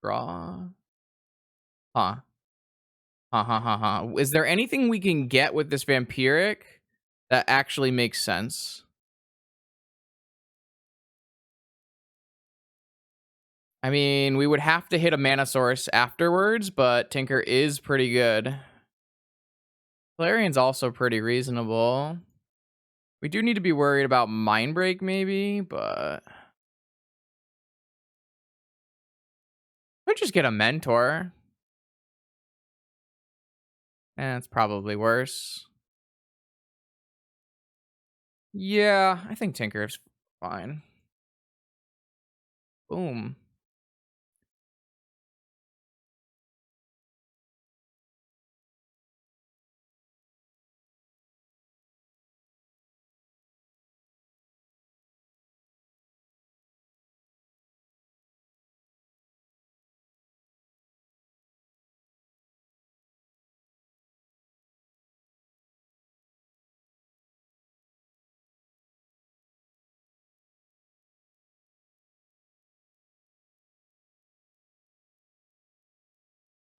A: Draw. Huh. Is there anything we can get with this Vampiric that actually makes sense? I mean, we would have to hit a mana source afterwards, but Tinker is pretty good. Clarion's also pretty reasonable. We do need to be worried about Mindbreak maybe, but could just get a Mentor. And it's probably worse. Yeah, I think Tinker's fine. Boom.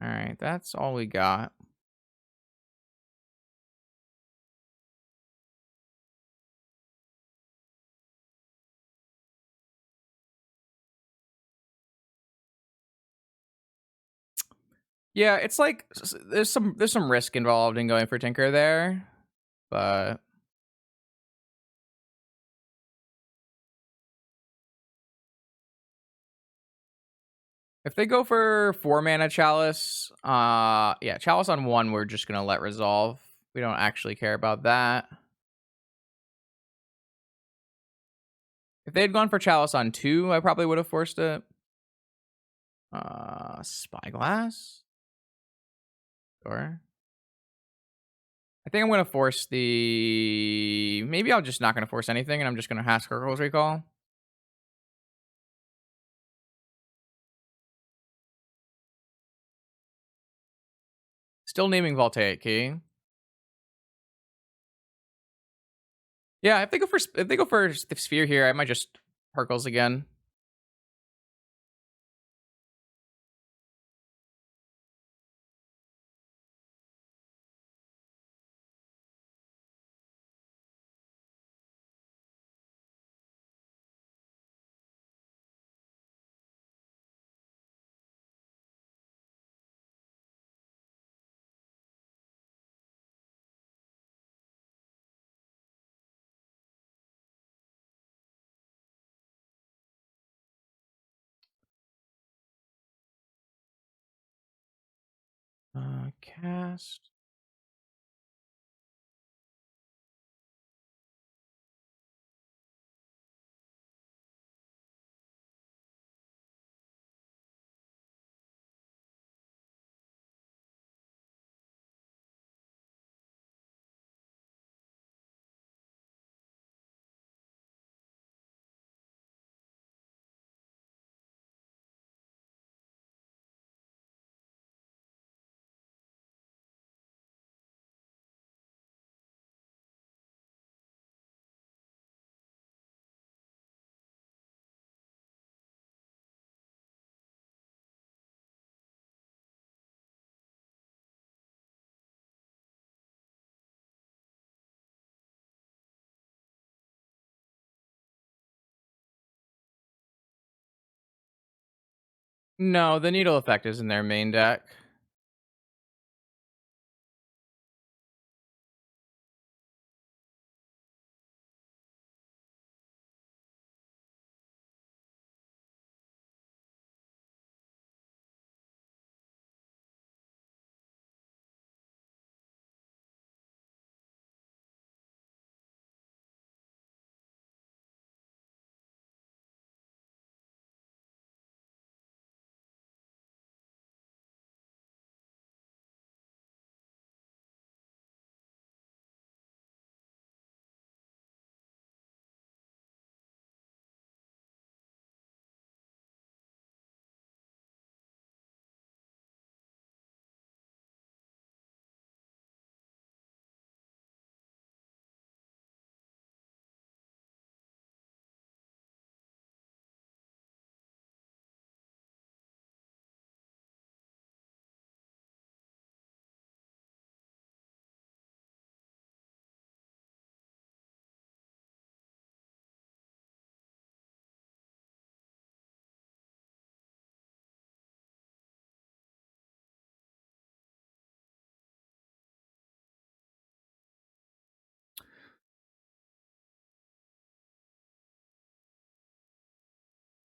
A: All right, that's all we got. Yeah, it's like there's some risk involved in going for Tinker there, but if they go for 4 mana Chalice, yeah, Chalice on 1 we're just gonna let resolve. We don't actually care about that. If they had gone for Chalice on 2, I probably would have forced it. Spyglass? Sure. I think I'm gonna force the. Maybe I'm just not gonna force anything, and I'm just gonna Haskell's Recall. Still naming Voltaic Key. Yeah, if they go for the Sphere here, I might just Hercules again. Cast. No, the needle effect is in their main deck.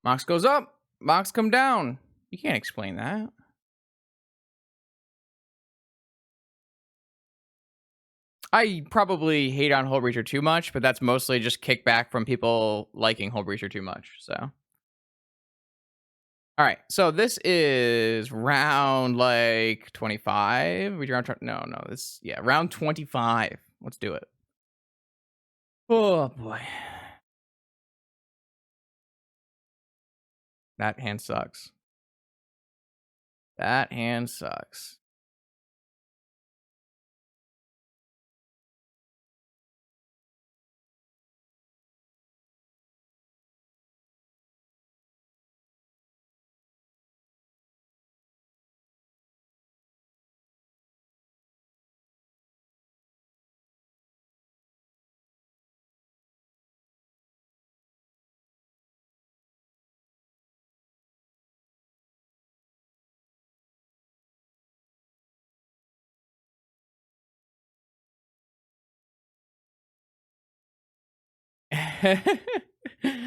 A: Mox goes up, Mox come down. You can't explain that. I probably hate on Hullbreacher too much, but that's mostly just kickback from people liking Hullbreacher too much. So, all right. So this is round like 25. We round no. This round 25. Let's do it. Oh boy, that hand sucks. That hand sucks. I'm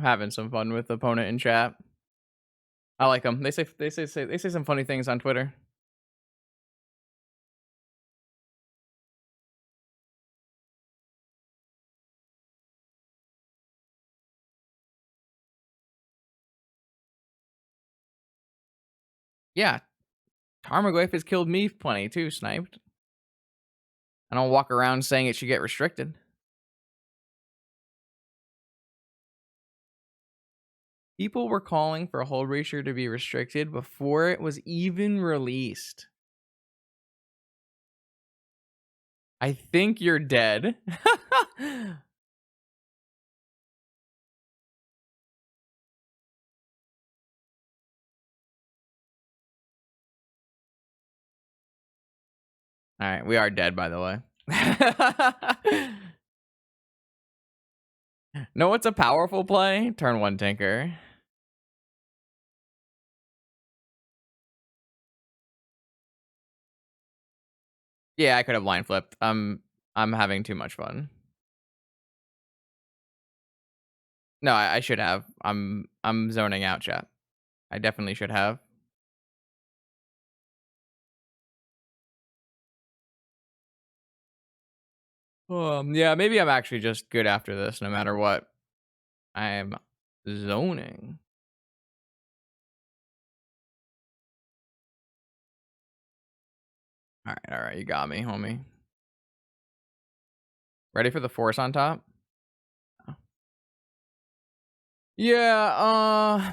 A: having some fun with the opponent in chat. I like them. They say some funny things on Twitter. Yeah, Tarmogoyf has killed me plenty too, sniped. I don't walk around saying it should get restricted. People were calling for Hullbreacher to be restricted before it was even released. I think you're dead. All right, we are dead, by the way. No, what's a powerful play? Turn 1 Tinker. Yeah, I could have line flipped. I'm having too much fun. No, I should have. I'm zoning out, chat. I definitely should have. Yeah, maybe I'm actually just good after this, no matter what. I am zoning. All right, you got me, homie. Ready for the force on top? Yeah,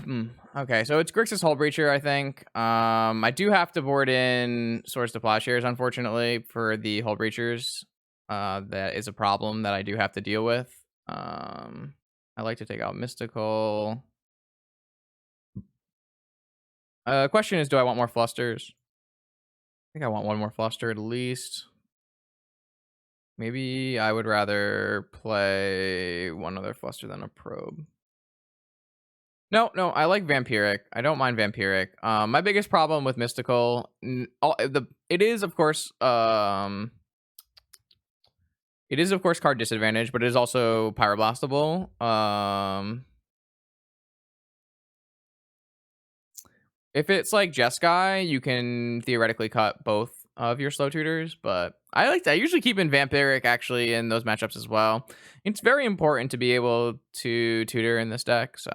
A: okay, so it's Grixis Hullbreacher, I think. I do have to board in Swords to Plowshares, unfortunately, for the Hullbreachers. That is a problem that I do have to deal with. I like to take out Mystical. Question is, do I want more Flusters? I think I want one more Fluster at least. Maybe I would rather play one other Fluster than a Probe. No, I like Vampiric. I don't mind Vampiric. My biggest problem with Mystical, it is of course card disadvantage, but it is also Pyroblastable. If it's like Jeskai, you can theoretically cut both of your slow tutors, but I usually keep in Vampiric actually in those matchups as well. It's very important to be able to tutor in this deck, so.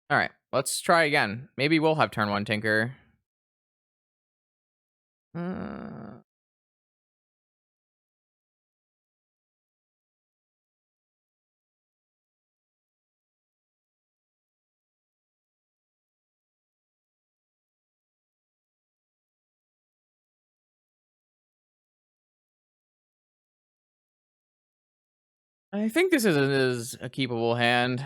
A: All right, let's try again. Maybe we'll have turn 1 Tinker. Uh, I think this is a keepable hand.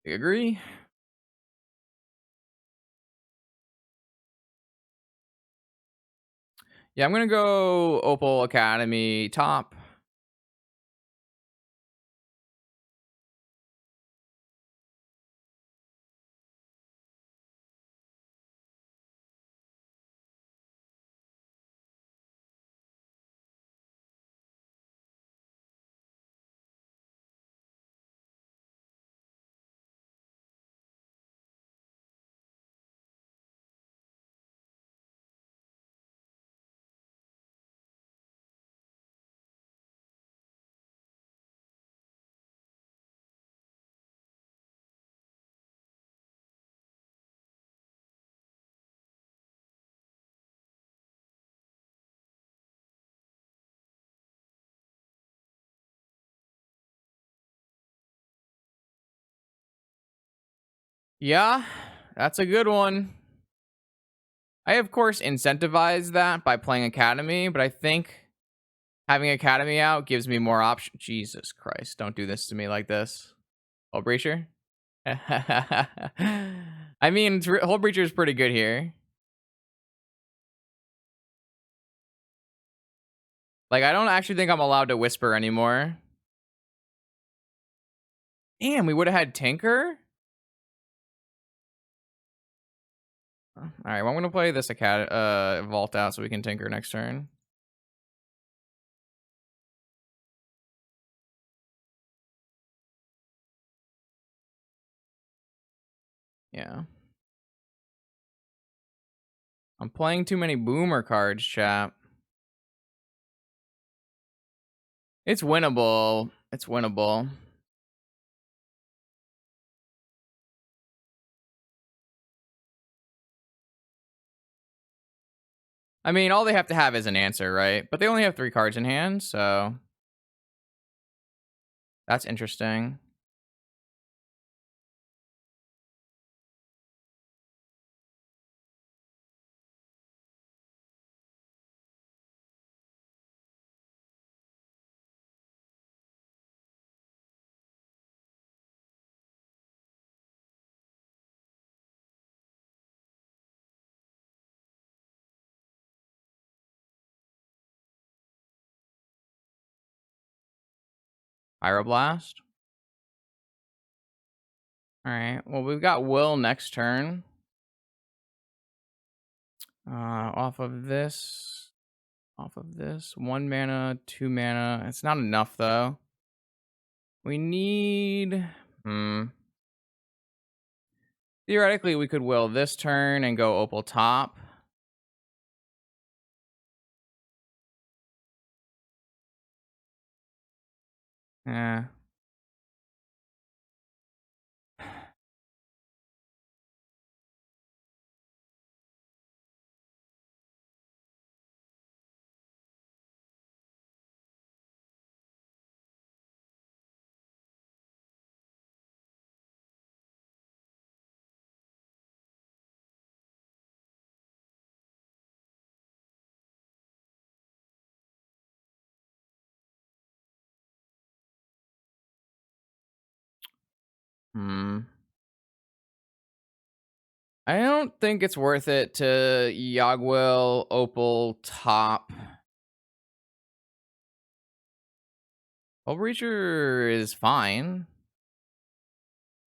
A: I agree. Yeah, I'm gonna go Opal Academy top. Yeah, that's a good one. I of course incentivize that by playing Academy, but I think having Academy out gives me more options. Jesus Christ, don't do this to me like this. Hullbreacher? I mean, Hullbreacher is pretty good here. Like, I don't actually think I'm allowed to Whisper anymore. Damn, we would have had Tinker? Alright, well, I'm gonna play this Vault out so we can Tinker next turn. Yeah. I'm playing too many Boomer cards, chap. It's winnable. It's winnable. I mean, all they have to have is an answer, right? But they only have 3 cards in hand, so that's interesting. Pyroblast. Alright, well, we've got Will next turn. Off of this. Off of this. 1 mana, 2 mana. It's not enough, though. We need... Theoretically, we could Will this turn and go Opal top. Yeah. Hmm. I don't think it's worth it to Yogwill, Opal, top. Hullbreacher is fine.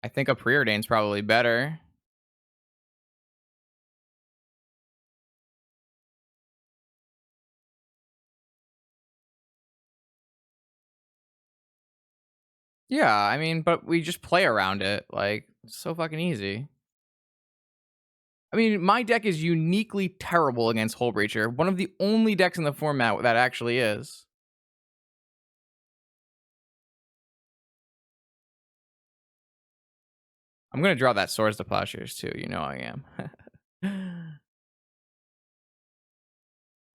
A: I think a Preordain's probably better. Yeah, I mean, but we just play around it. Like, it's so fucking easy. I mean, my deck is uniquely terrible against Hullbreacher. One of the only decks in the format that actually is. I'm gonna draw that Swords to Plowshares too. You know I am.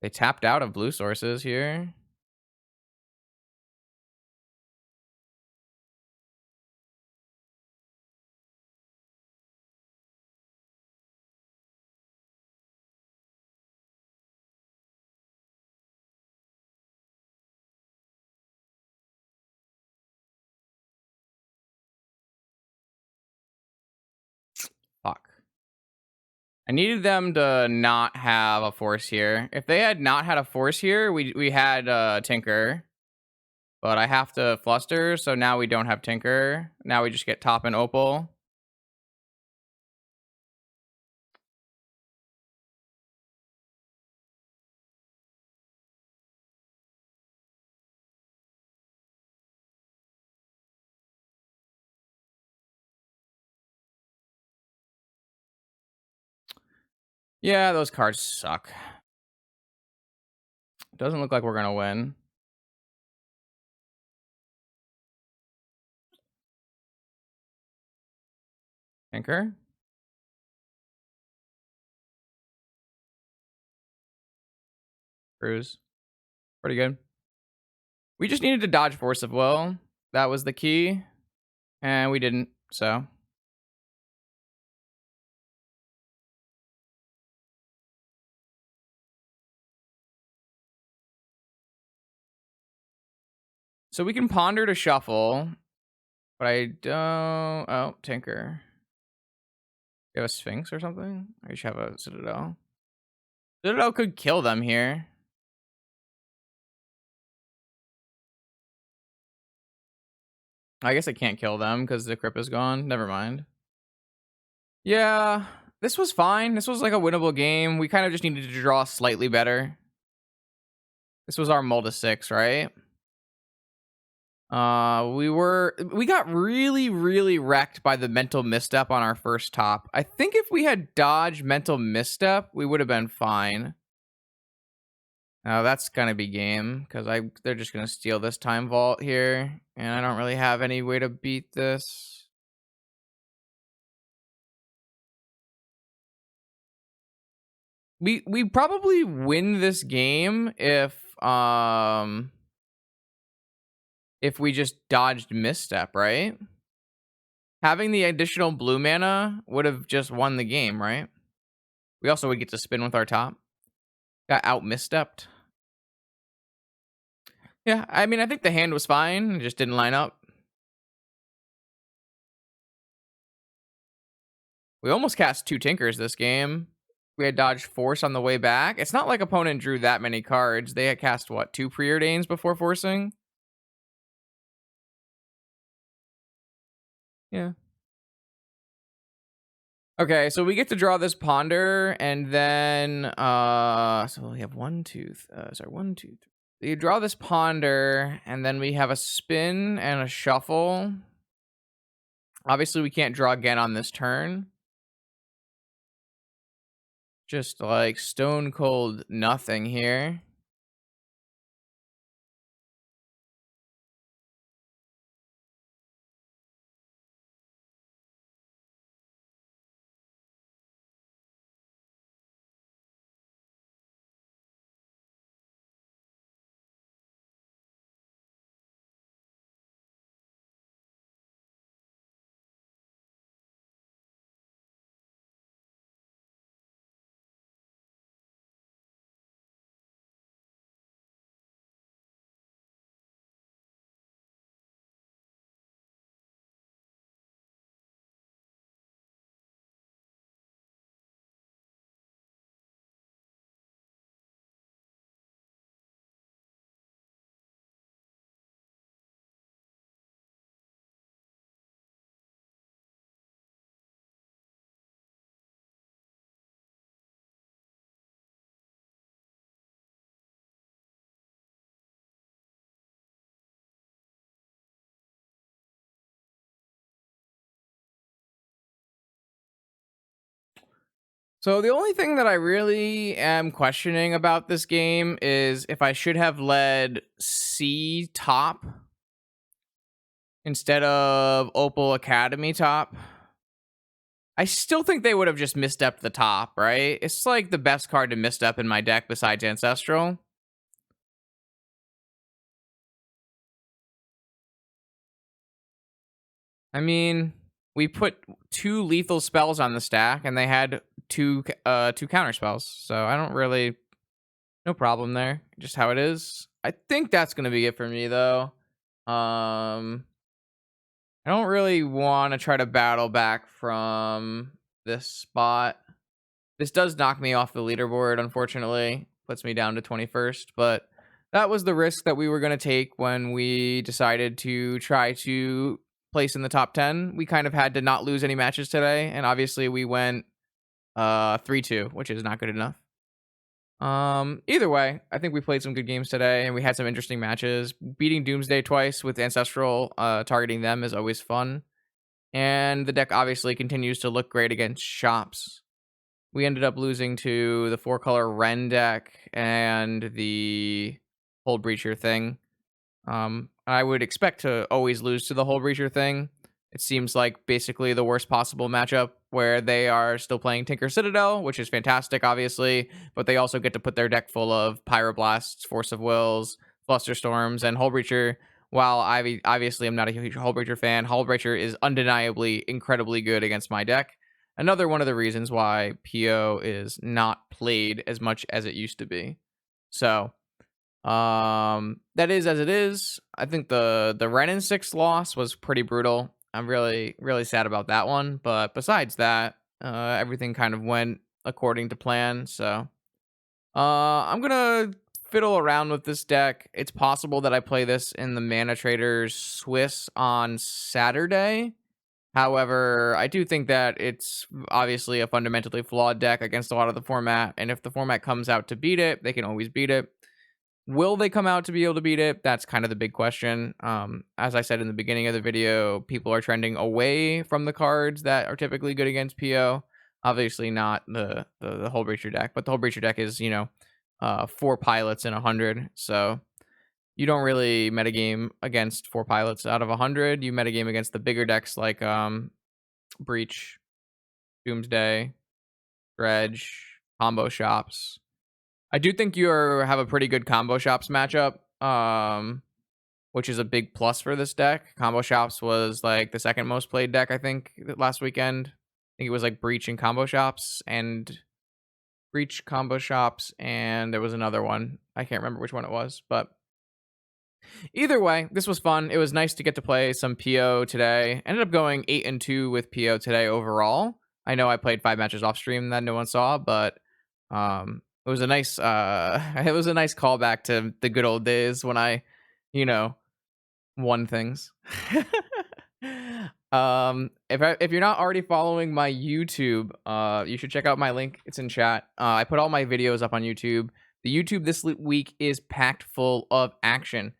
A: They tapped out of blue sources here. Fuck. I needed them to not have a force here. If they had not had a force here, we had Tinker. But I have to fluster, so now we don't have Tinker. Now we just get top and Opal. Yeah, those cards suck. Doesn't look like we're gonna win. Tinker? Cruise. Pretty good. We just needed to dodge Force of Will. That was the key. And we didn't, so. So we can ponder to shuffle. But I don't... Oh, Tinker. You have a Sphinx or something? Or you should have a Citadel. Citadel could kill them here. I guess I can't kill them because the Crypt is gone. Never mind. Yeah, this was fine. This was like a winnable game. We kind of just needed to draw slightly better. This was our Mulda 6, right? We got really, really wrecked by the mental misstep on our first top. I think if we had dodged mental misstep, we would have been fine. Now that's gonna be game because they're just gonna steal this time vault here, and I don't really have any way to beat this. We probably win this game if we just dodged misstep, right? Having the additional blue mana would have just won the game, right? We also would get to spin with our top. Got out misstepped. Yeah, I mean, I think the hand was fine. It just didn't line up. We almost cast 2 Tinkers this game. We had dodged Force on the way back. It's not like opponent drew that many cards. They had cast, what, 2 Preordains before forcing? Yeah. Okay, so we get to draw this Ponder, and then, so we have 1, 2, sorry, 1, 2, 3. You draw this Ponder, and then we have a spin and a shuffle. Obviously, we can't draw again on this turn. Just like stone cold nothing here. So the only thing that I really am questioning about this game is if I should have led C top instead of Opal Academy top. I still think they would have just misstepped the top, right? It's like the best card to misstep in my deck besides Ancestral. I mean, we put 2 lethal spells on the stack, and they had two counter spells. So I don't really, no problem there. Just how it is. I think that's gonna be it for me though. I don't really want to try to battle back from this spot. This does knock me off the leaderboard, unfortunately. Puts me down to 21st, but that was the risk that we were going to take when we decided to try to place in the top 10. We kind of had to not lose any matches today, and obviously we went 3-2, which is not good enough. Either way, I think we played some good games today, and we had some interesting matches. Beating Doomsday twice with Ancestral, targeting them is always fun. And the deck obviously continues to look great against shops. We ended up losing to the 4-color Ren deck and the Hullbreacher thing. I would expect to always lose to the Hullbreacher thing. It seems like basically the worst possible matchup where they are still playing Tinker Citadel, which is fantastic, obviously, but they also get to put their deck full of Pyroblasts, Force of Wills, Flusterstorms, and Hullbreacher. While I obviously am not a huge Hullbreacher fan, Hullbreacher is undeniably incredibly good against my deck. Another one of the reasons why PO is not played as much as it used to be. So, that is as it is. I think the Ren and 6 loss was pretty brutal. I'm really sad about that one, but besides that, everything kind of went according to plan. So, I'm gonna fiddle around with this deck. It's possible that I play this in the ManaTraders Swiss on Saturday. However, I do think that it's obviously a fundamentally flawed deck against a lot of the format, and if the format comes out to beat it, they can always beat it. Will they come out to be able to beat it? That's kind of the big question. As I said in the beginning of the video, people are trending away from the cards that are typically good against PO. Obviously not the Hullbreacher deck, but the Hullbreacher deck is, 4 pilots in 100, so you don't really metagame against 4 pilots out of 100. You metagame against the bigger decks like Breach, Doomsday, Dredge, Combo Shops. I do think you have a pretty good Combo Shops matchup, which is a big plus for this deck. Combo Shops was like the second most played deck, I think, last weekend. I think it was like Breach and Combo Shops, and Breach, Combo Shops, and there was another one. I can't remember which one it was, but either way, this was fun. It was nice to get to play some PO today. Ended up going 8-2 with PO today overall. I know I played 5 matches off stream that no one saw, but it was a nice it was a nice callback to the good old days when I, won things. If you're not already following my YouTube, you should check out my link. It's in chat. I put all my videos up on YouTube. The YouTube this week is packed full of action.